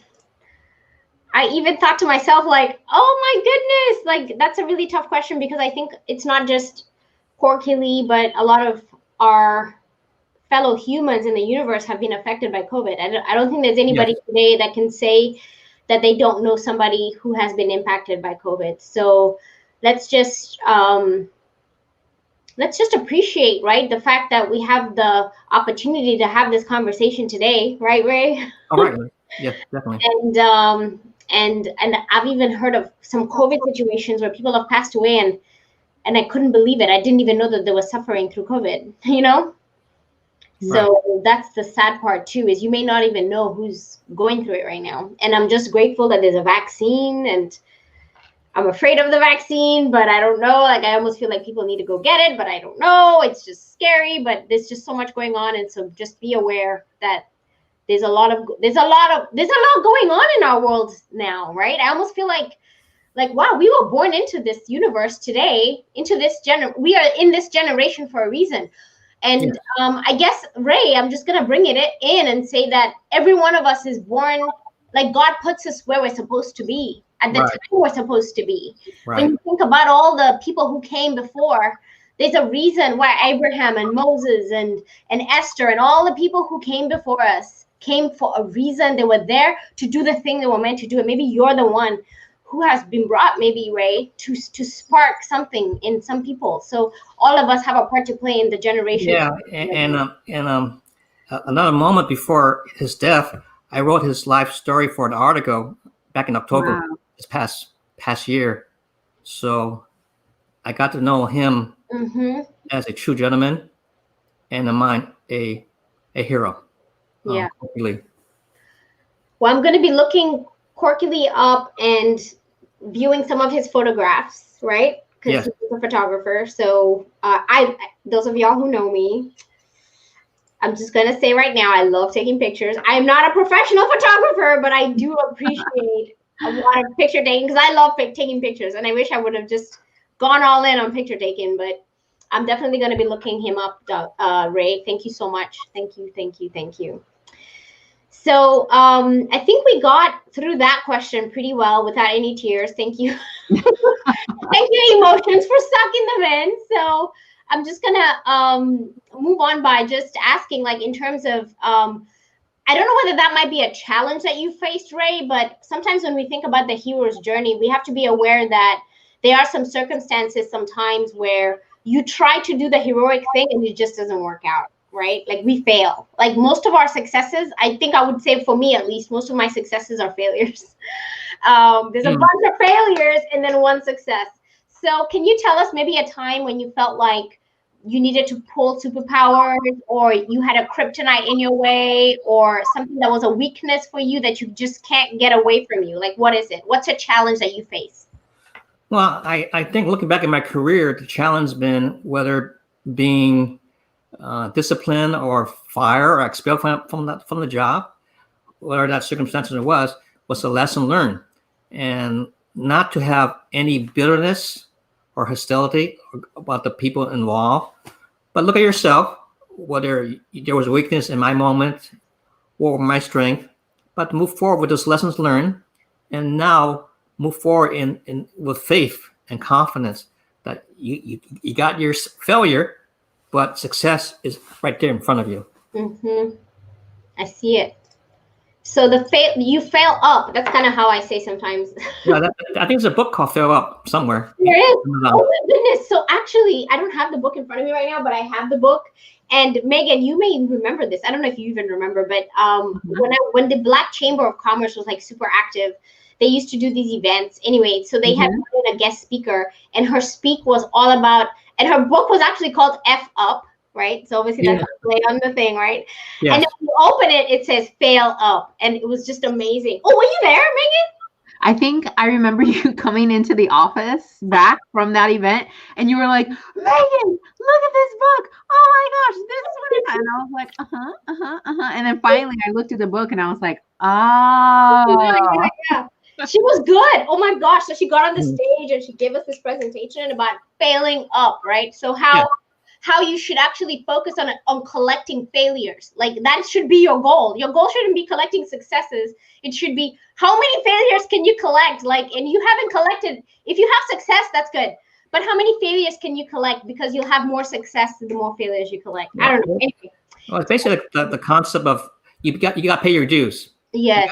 I even thought to myself, like, oh my goodness, like that's a really tough question, because I think it's not just Corky Lee, but a lot of our fellow humans in the universe have been affected by COVID. I don't think there's anybody today that can say that they don't know somebody who has been impacted by COVID. So let's just appreciate, right, the fact that we have the opportunity to have this conversation today, right, Ray? All right. Yeah, definitely. And I've even heard of some COVID situations where people have passed away, and I couldn't believe it. I didn't even know that they were suffering through COVID, you know? Right. So that's the sad part too, is you may not even know who's going through it right now. And I'm just grateful that there's a vaccine, and I'm afraid of the vaccine, but I don't know. Like, I almost feel like people need to go get it, but I don't know. It's just scary, but there's just so much going on. And so just be aware that there's a lot going on in our world now, right? I almost feel like, wow, we were born into this universe today, we are in this generation for a reason. And I guess, Ray, I'm just going to bring it in and say that every one of us is born, like God puts us where we're supposed to be, at the time we're supposed to be. Right. When you think about all the people who came before, there's a reason why Abraham and Moses and Esther and all the people who came before us came for a reason. They were there to do the thing they were meant to do. And maybe you're the one who has been brought, maybe, Ray, to spark something in some people. So all of us have a part to play in the generation. Yeah, and another moment before his death, I wrote his life story for an article back in October this past year. So I got to know him as a true gentleman, and in mind, a hero. Yeah. Really. Well, I'm going to be looking Corky Lee up and viewing some of his photographs, right? Because he's a photographer. So those of y'all who know me, I'm just going to say right now, I love taking pictures. I am not a professional photographer, but I do appreciate a lot of picture taking, because I love taking pictures. And I wish I would have just gone all in on picture taking, but I'm definitely going to be looking him up, Ray. Thank you so much. Thank you. So I think we got through that question pretty well without any tears. Thank you. Thank you, emotions, for sucking them in. So I'm just gonna move on by just asking, like, in terms of I don't know whether that might be a challenge that you faced, Ray, but sometimes when we think about the hero's journey, we have to be aware that there are some circumstances sometimes where you try to do the heroic thing and it just doesn't work out, right? Like, we fail. Like, most of our successes, I think I would say, for me at least, most of my successes are failures. There's a bunch of failures and then one success. So can you tell us maybe a time when you felt like you needed to pull superpowers, or you had a kryptonite in your way, or something that was a weakness for you that you just can't get away from you? Like, what is it? What's a challenge that you face? Well, I think looking back at my career, the challenge has been whether being disciplined or fired or expelled from the job, whatever that circumstances it was a lesson learned. And not to have any bitterness or hostility about the people involved, but look at yourself, whether there was a weakness in my moment or my strength, but to move forward with those lessons learned, and now move forward in with faith and confidence that you got your failure, but success is right there in front of you. I see it. So you fail up. That's kind of how I say sometimes. Yeah, I think there's a book called Fail Up somewhere. There is. Oh my goodness. So actually, I don't have the book in front of me right now, but I have the book. And Megan, you may remember this. I don't know if you even remember, but when the Black Chamber of Commerce was like super active, they used to do these events. Anyway, so they had a guest speaker, and her speak was all about, and her book was actually called F Up. Right. So obviously that's a play on the thing, right? Yes. And if you open it, it says fail up. And it was just amazing. Oh, were you there, Megan? I think I remember you coming into the office back from that event, and you were like, Megan, look at this book. Oh my gosh, this is what it is. And I was like, And then finally I looked at the book and I was like, oh. Yeah. She was good. Oh my gosh. So she got on the stage and she gave us this presentation about failing up, right? So how you should actually focus on collecting failures. Like, that should be your goal. Your goal shouldn't be collecting successes. It should be, how many failures can you collect? Like, and you haven't collected, if you have success, that's good. But how many failures can you collect? Because you'll have more success the more failures you collect. I don't know. Anyway. Well, it's basically the concept of you got to pay your dues. Yes.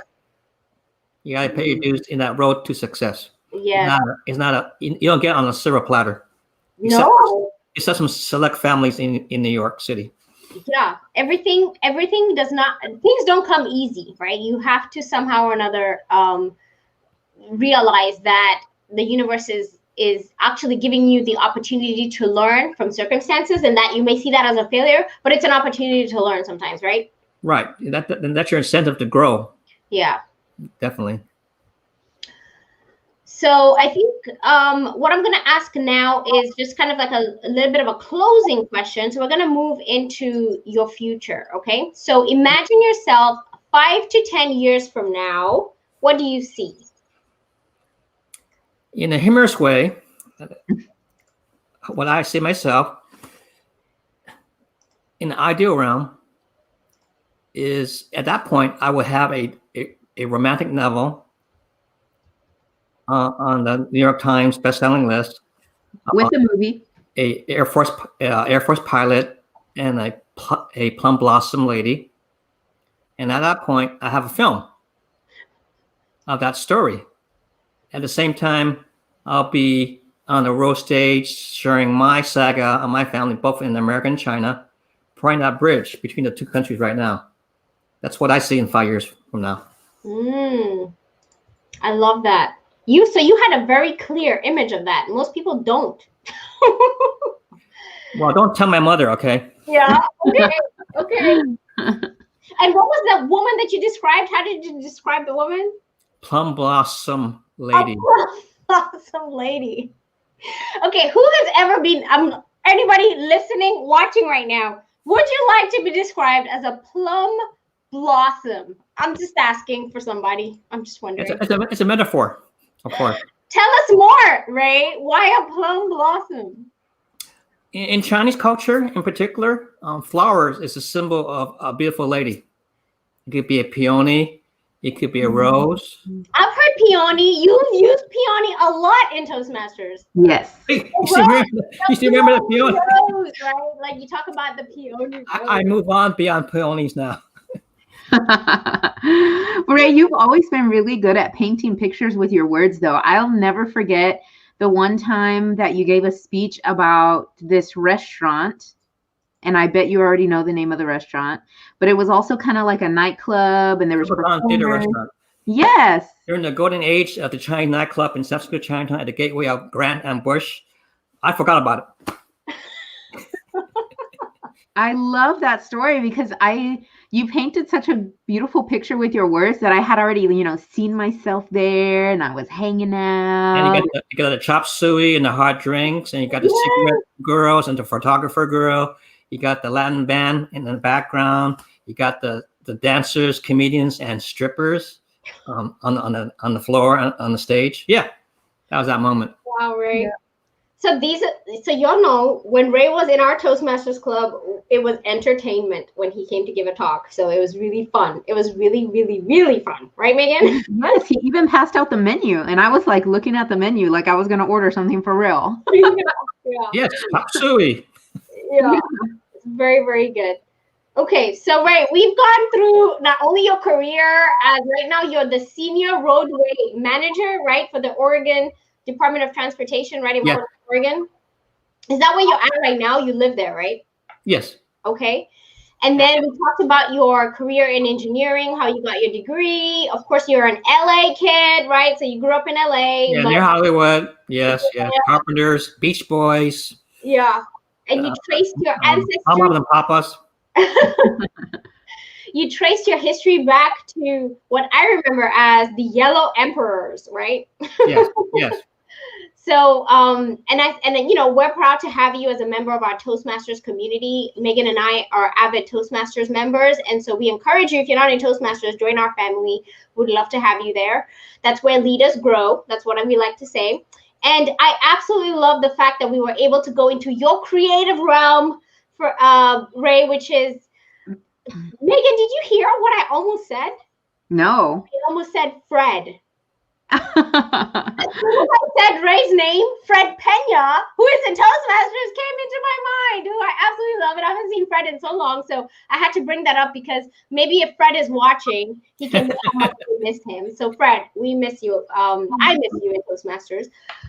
You got to pay your dues in that road to success. Yeah. You don't get on a silver platter. Except some select families in New York City. Yeah, everything does not, things don't come easy, right? You have to somehow or another realize that the universe is actually giving you the opportunity to learn from circumstances, and that you may see that as a failure, but it's an opportunity to learn sometimes, right? Right. That's your incentive to grow. Yeah. Definitely. So I think what I'm going to ask now is just kind of like a little bit of a closing question. So we're going to move into your future, okay? So imagine yourself 5 to 10 years from now. What do you see? In a humorous way, what I see myself in the ideal realm is, at that point, I would have a romantic novel on the New York Times best-selling list, with the movie, a Air Force pilot and a plum blossom lady, and at that point, I have a film of that story. At the same time, I'll be on the road stage sharing my saga of my family, both in America and China, putting that bridge between the two countries right now. That's what I see in 5 years from now. I love that. So you had a very clear image of that. Most people don't. Well, don't tell my mother, okay? Yeah. Okay. And what was the woman that you described? How did you describe the woman? Plum blossom lady. Oh, plum blossom lady. Okay, who has ever been? Anybody listening, watching right now? Would you like to be described as a plum blossom? I'm just asking for somebody. I'm just wondering. It's a metaphor. Of course. Tell us more, Ray. Why a plum blossom? In Chinese culture, in particular, flowers is a symbol of a beautiful lady. It could be a peony. It could be a rose. I've heard peony. You use peony a lot in Toastmasters. Yes. Hey, you still remember the peony? Rose, right? Like you talk about the peony. I move on beyond peonies now. Ray, you've always been really good at painting pictures with your words, though. I'll never forget the one time that you gave a speech about this restaurant. And I bet you already know the name of the restaurant, but it was also kind of like a nightclub, and there was Kubla Khan Theater Restaurant. Yes. During the golden age of the Chinese nightclub in South Square, Chinatown, at the gateway of Grant and Bush. I forgot about it. I love that story because you painted such a beautiful picture with your words that I had already, seen myself there, and I was hanging out. And you got the chop suey and the hot drinks, and you got the cigarette girls and the photographer girl. You got the Latin band in the background. You got the dancers, comedians, and strippers on the floor on the stage. Yeah, that was that moment. Wow, Ray. Yeah. So y'all know when Ray was in our Toastmasters club, it was entertainment when he came to give a talk. So it was really fun. It was really, really, really fun, right, Megan? Yes, he even passed out the menu, and I was like looking at the menu like I was going to order something for real. Yeah. Yes, chop suey. Yeah, it's very, very good. Okay, so Ray, we've gone through not only your career, as right now you're the Senior Roadway Manager, right, for the Oregon Department of Transportation, right, in Portland, Oregon. Is that where you're at right now? You live there, right? Yes. Okay. And then we talked about your career in engineering, how you got your degree. Of course, you're an LA kid, right? So you grew up in LA. Yeah, near Hollywood. Yes, yes. Carpenters, Beach Boys. Yeah. And you traced your ancestry. Mama and Papas. You traced your history back to what I remember as the Yellow Emperors, right? Yes, yes. So, we're proud to have you as a member of our Toastmasters community. Megan and I are avid Toastmasters members. And so we encourage you, if you're not in Toastmasters, join our family. We'd love to have you there. That's where leaders grow. That's what we like to say. And I absolutely love the fact that we were able to go into your creative realm for Ray, which is, Megan, did you hear what I almost said? No. I almost said Fred. I said Ray's name, Fred Pena, who is in Toastmasters, came into my mind. Who I absolutely love it. I haven't seen Fred in so long, so I had to bring that up because maybe if Fred is watching, he can know how much we miss him. So Fred, we miss you. I miss you in Toastmasters.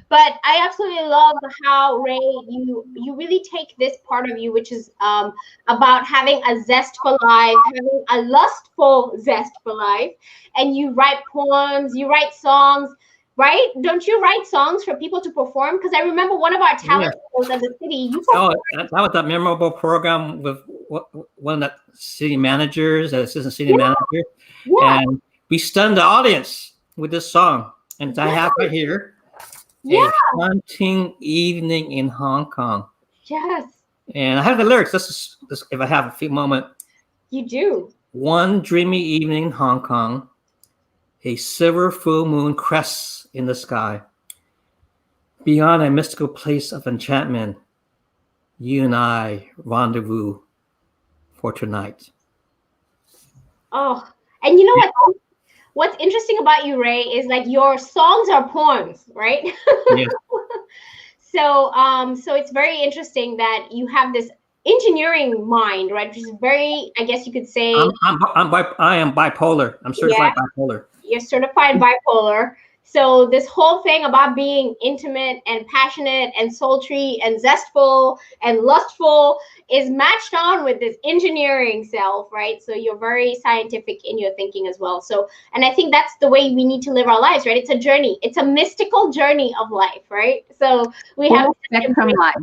But I absolutely love how, Ray, you really take this part of you, which is about having a zest for life, having a lustful zest for life, and you write poems, you write songs, right? Don't you write songs for people to perform? Because I remember one of our talent shows at the city. That was that memorable program with one of the city managers, the assistant city manager, and we stunned the audience with this song. And I have right here. A haunting evening in Hong Kong. Yes. And I have the lyrics. This if I have a few moments. You do. One dreamy evening in Hong Kong, a silver full moon crests in the sky. Beyond a mystical place of enchantment, you and I rendezvous for tonight. Oh, and you know what? What's interesting about you, Ray, is like your songs are poems, right? Yes. So it's very interesting that you have this engineering mind, right? Which is very, I guess you could say. I am bipolar. I'm certified bipolar. You're certified bipolar. So this whole thing about being intimate and passionate and sultry and zestful and lustful is matched on with this engineering self, right? So you're very scientific in your thinking as well. So, and I think that's the way we need to live our lives, right? It's a journey. It's a mystical journey of life, right? So we have spectrum life.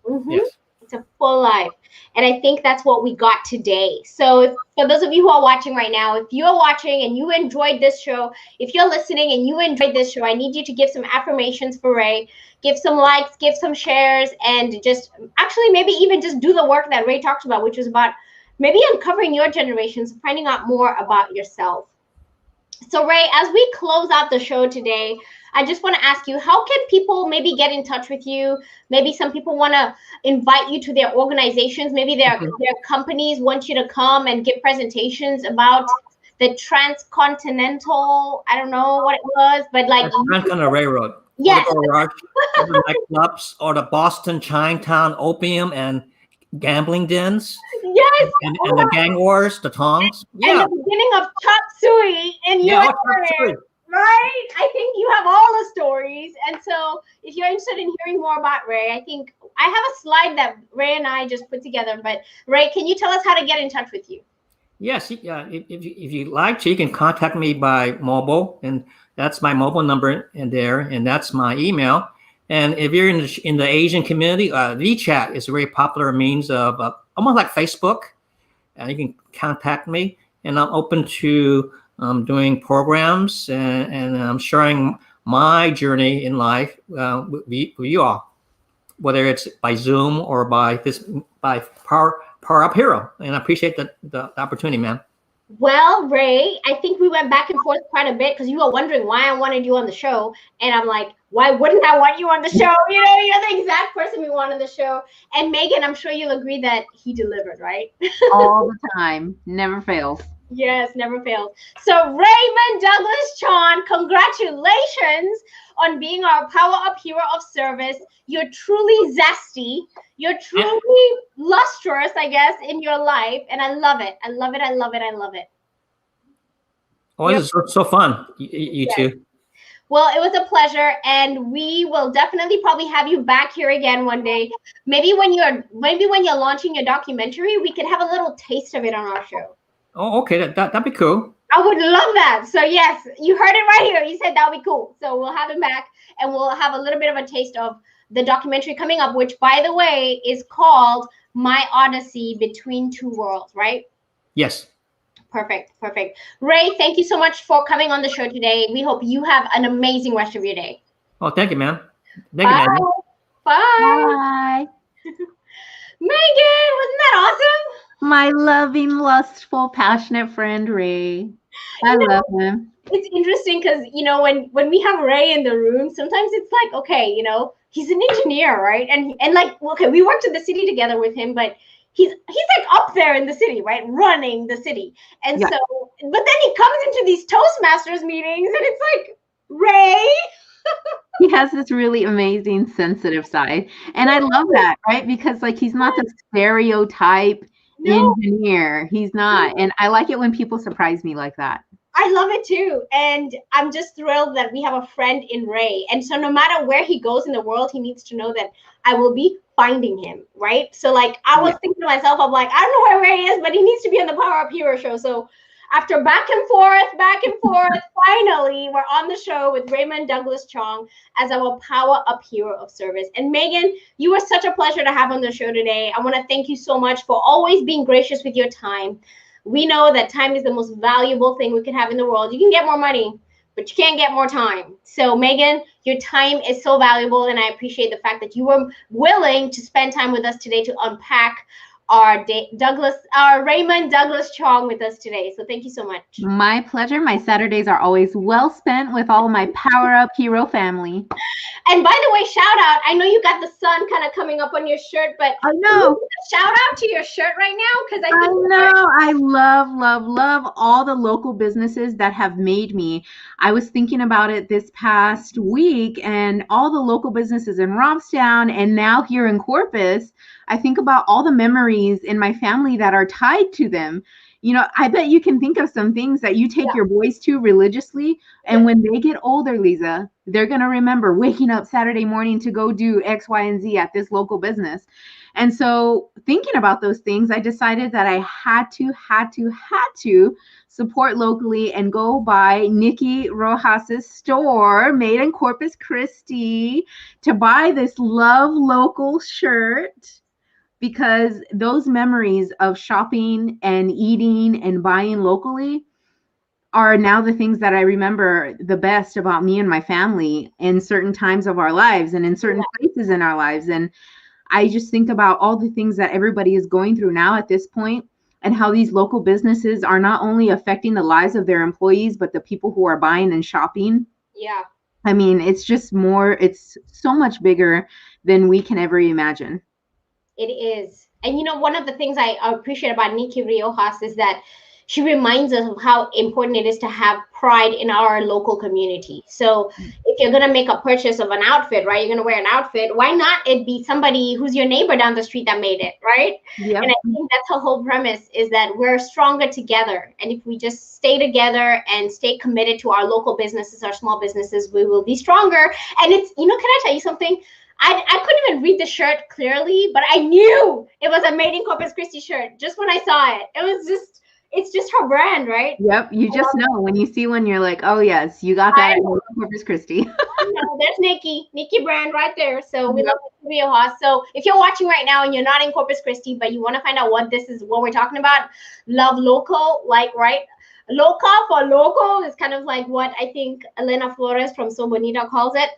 Mm-hmm. Yes. It's a full life. And I think that's what we got today. So for those of you who are watching right now, if you're watching and you enjoyed this show, if you're listening and you enjoyed this show, I need you to give some affirmations for Ray, give some likes, give some shares, and just actually maybe even just do the work that Ray talked about, which was about maybe uncovering your generations, finding out more about yourself. So Ray, as we close out the show today, I just want to ask you, how can people maybe get in touch with you? Maybe some people want to invite you to their organizations. Maybe their companies want you to come and give presentations about the Transcontinental, I don't know what it was, but like Transcontinental Railroad. Yes. Or the nightclubs, or the Boston Chinatown opium and gambling dens. Yes. And the gang wars, the tongs. And the beginning of Chop Suey in USA. Right? I think you have all the stories. And so if you're interested in hearing more about Ray, I think I have a slide that Ray and I just put together. But Ray, can you tell us how to get in touch with you? Yes. If you like to, you can contact me by mobile, and that's my mobile number in there, and that's my email. And if you're in the Asian community, WeChat is a very popular means of almost like Facebook. You can contact me, and I'm open to doing programs and sharing my journey in life with you all, whether it's by Zoom or by PowerUp Hero. And I appreciate the opportunity, man. Well, Ray, I think we went back and forth quite a bit because you were wondering why I wanted you on the show. And I'm like, why wouldn't I want you on the show? You know, you're the exact person we want on the show. And Megan, I'm sure you'll agree that he delivered, right? All the time. Never fails. Yes, never fails. So Raymond Douglas Chong, congratulations on being our PowerUp Hero of Service. You're truly zesty. You're truly lustrous, I guess, in your life. And I love it. I love it. I love it. I love it. Oh, it's so fun, you two. Well, it was a pleasure, and we will definitely probably have you back here again one day. Maybe when you're launching your documentary, we could have a little taste of it on our show. Oh, okay, that'd be cool. I would love that. So yes, you heard it right here. You said that would be cool. So we'll have him back, and we'll have a little bit of a taste of the documentary coming up, which, by the way, is called My Odyssey Between Two Worlds, right? Yes. Perfect. Ray, thank you so much for coming on the show today. We hope you have an amazing rest of your day. Oh, thank you, man. Bye. Bye. Megan, wasn't that awesome? My loving, lustful, passionate friend, Ray. I love him. It's interesting because, when we have Ray in the room, sometimes it's like, okay, he's an engineer, right? And like, okay, we worked in the city together with him, but he's like up there in the city, right? Running the city. And so, but then he comes into these Toastmasters meetings and it's like, Ray. He has this really amazing, sensitive side. And I love that, right? Because like, he's not the stereotype engineer. He's not. And I like it when people surprise me like that. I love it too. And I'm just thrilled that we have a friend in Ray. And so no matter where he goes in the world, he needs to know that I will be finding him, right? So like, I was thinking to myself, I'm like, I don't know where Ray is, but he needs to be on the PowerUp Hero show. So after back and forth, finally, we're on the show with Raymond Douglas Chong as our PowerUp Hero of Service. And Megan, you were such a pleasure to have on the show today. I want to thank you so much for always being gracious with your time. We know that time is the most valuable thing we can have in the world. You can get more money, but you can't get more time. So Megan, your time is so valuable, and I appreciate the fact that you were willing to spend time with us today to unpack our Raymond Douglas Chong with us today. So thank you so much. My pleasure. My Saturdays are always well spent with all of my PowerUp Hero family. And by the way, shout out. I know you got the sun kind of coming up on your shirt, but I know. Shout out to your shirt right now, because I love all the local businesses that have made me. I was thinking about it this past week, and all the local businesses in Robstown and now here in Corpus. I think about all the memories in my family that are tied to them. I bet you can think of some things that you take your boys to religiously. And when they get older, Lisa, they're going to remember waking up Saturday morning to go do X, Y, and Z at this local business. And so thinking about those things, I decided that I had to support locally and go by Nikki Rojas's store made in Corpus Christi to buy this Love Local shirt. Because those memories of shopping and eating and buying locally are now the things that I remember the best about me and my family in certain times of our lives and in certain places in our lives. And I just think about all the things that everybody is going through now at this point, and how these local businesses are not only affecting the lives of their employees, but the people who are buying and shopping. Yeah. I mean, it's just it's so much bigger than we can ever imagine. It is. And one of the things I appreciate about Nikki Riojas is that she reminds us of how important it is to have pride in our local community. So if you're going to make a purchase of an outfit, right, you're going to wear an outfit, why not it be somebody who's your neighbor down the street that made it, right? Yep. And I think that's the whole premise, is that we're stronger together. And if we just stay together and stay committed to our local businesses, our small businesses, we will be stronger. And it's, can I tell you something? I couldn't even read the shirt clearly, but I knew it was a Made in Corpus Christi shirt just when I saw it. It's just her brand, right? Yep, you just know when you see one, you're like, oh yes, you got that at Corpus Christi. There's Nikki brand right there. So we love to be your host. So if you're watching right now and you're not in Corpus Christi, but you want to find out what we're talking about, love local, right? Local for local is kind of like what I think Elena Flores from So Bonita calls it.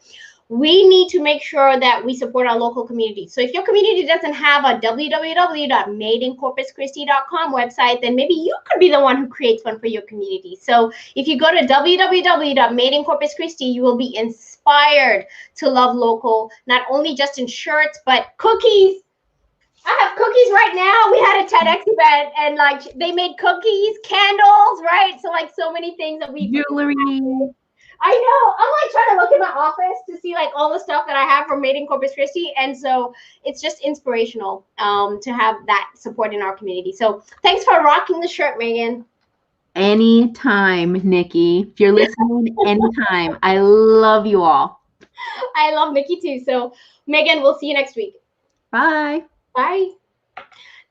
We need to make sure that we support our local community. So if your community doesn't have a www.madeincorpuschristi.com website, then maybe you could be the one who creates one for your community. So if you go to www.madeincorpuschristi, you will be inspired to love local, not only just in shirts, but cookies. I have cookies right now. We had a TEDx event and they made cookies, candles, right? So so many things that we jewelry. I know. I'm trying to look in my office to see all the stuff that I have from Made in Corpus Christi. And so it's just inspirational to have that support in our community. So thanks for rocking the shirt, Megan. Anytime, Nikki. If you're listening, anytime. I love you all. I love Nikki too. So Megan, we'll see you next week. Bye. Bye.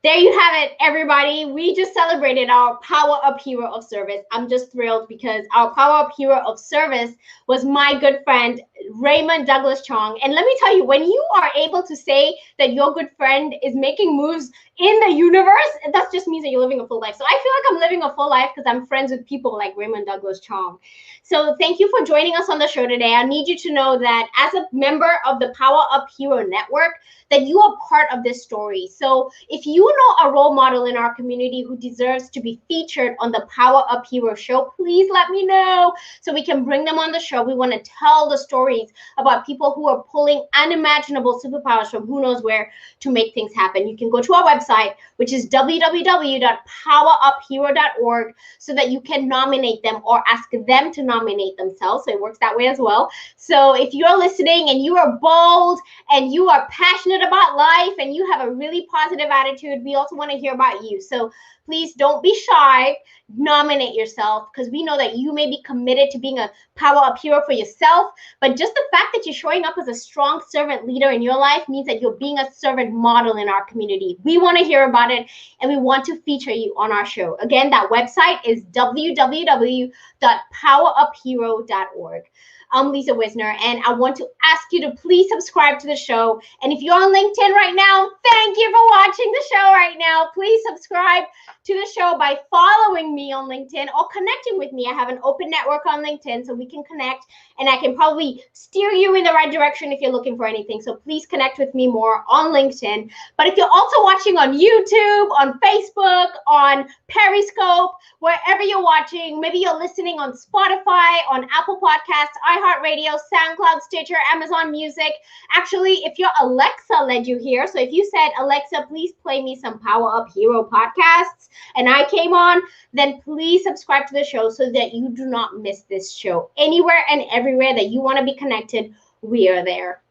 There you have it, everybody. We just celebrated our PowerUp Hero of Service. I'm just thrilled because our PowerUp Hero of Service was my good friend, Raymond Douglas Chong. And let me tell you, when you are able to say that your good friend is making moves in the universe, that just means that you're living a full life. So I feel like I'm living a full life because I'm friends with people like Raymond Douglas Chong. So thank you for joining us on the show today. I need you to know that as a member of the PowerUp Hero Network, that you are part of this story. So if you know a role model in our community who deserves to be featured on the PowerUp Hero show, please let me know so we can bring them on the show. We want to tell the stories about people who are pulling unimaginable superpowers from who knows where to make things happen. You can go to our website, which is www.poweruphero.org, so that you can nominate them or ask them to nominate themselves. So it works that way as well. So if you're listening and you are bold and you are passionate about life and you have a really positive attitude, we also want to hear about you. So please don't be shy. Nominate yourself, because we know that you may be committed to being a PowerUp Hero for yourself, but just the fact that you're showing up as a strong servant leader in your life means that you're being a servant model in our community. We want to hear about it, and we want to feature you on our show. Again, that website is www.poweruphero.org. I'm Lisa Wisner, and I want to ask you to please subscribe to the show. And if you're on LinkedIn right now, thank you for watching the show right now. Please subscribe to the show by following me on LinkedIn or connecting with me. I have an open network on LinkedIn, so we can connect, and I can probably steer you in the right direction if you're looking for anything. So please connect with me more on LinkedIn. But if you're also watching on YouTube, on Facebook, on Periscope, wherever you're watching, maybe you're listening on Spotify, on Apple Podcasts, iHeartRadio, SoundCloud, Stitcher, Amazon Music. Actually, if your Alexa led you here, so if you said, Alexa, please play me some PowerUp Hero podcasts, and I came on, then please subscribe to the show so that you do not miss this show. Anywhere and everywhere that you want to be connected, we are there.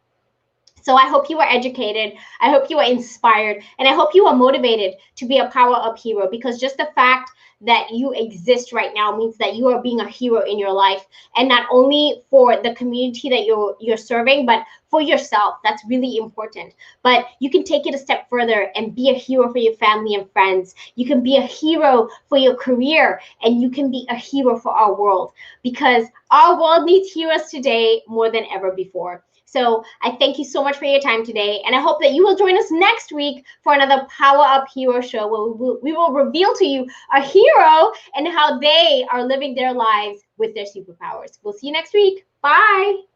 So I hope you are educated. I hope you are inspired, and I hope you are motivated to be a PowerUp Hero, because just the fact that you exist right now means that you are being a hero in your life, and not only for the community that you're serving, but for yourself. That's really important. But you can take it a step further and be a hero for your family and friends. You can be a hero for your career, and you can be a hero for our world, because our world needs heroes today more than ever before. So I thank you so much for your time today, and I hope that you will join us next week for another PowerUp Hero show, where we will reveal to you a hero and how they are living their lives with their superpowers. We'll see you next week. Bye.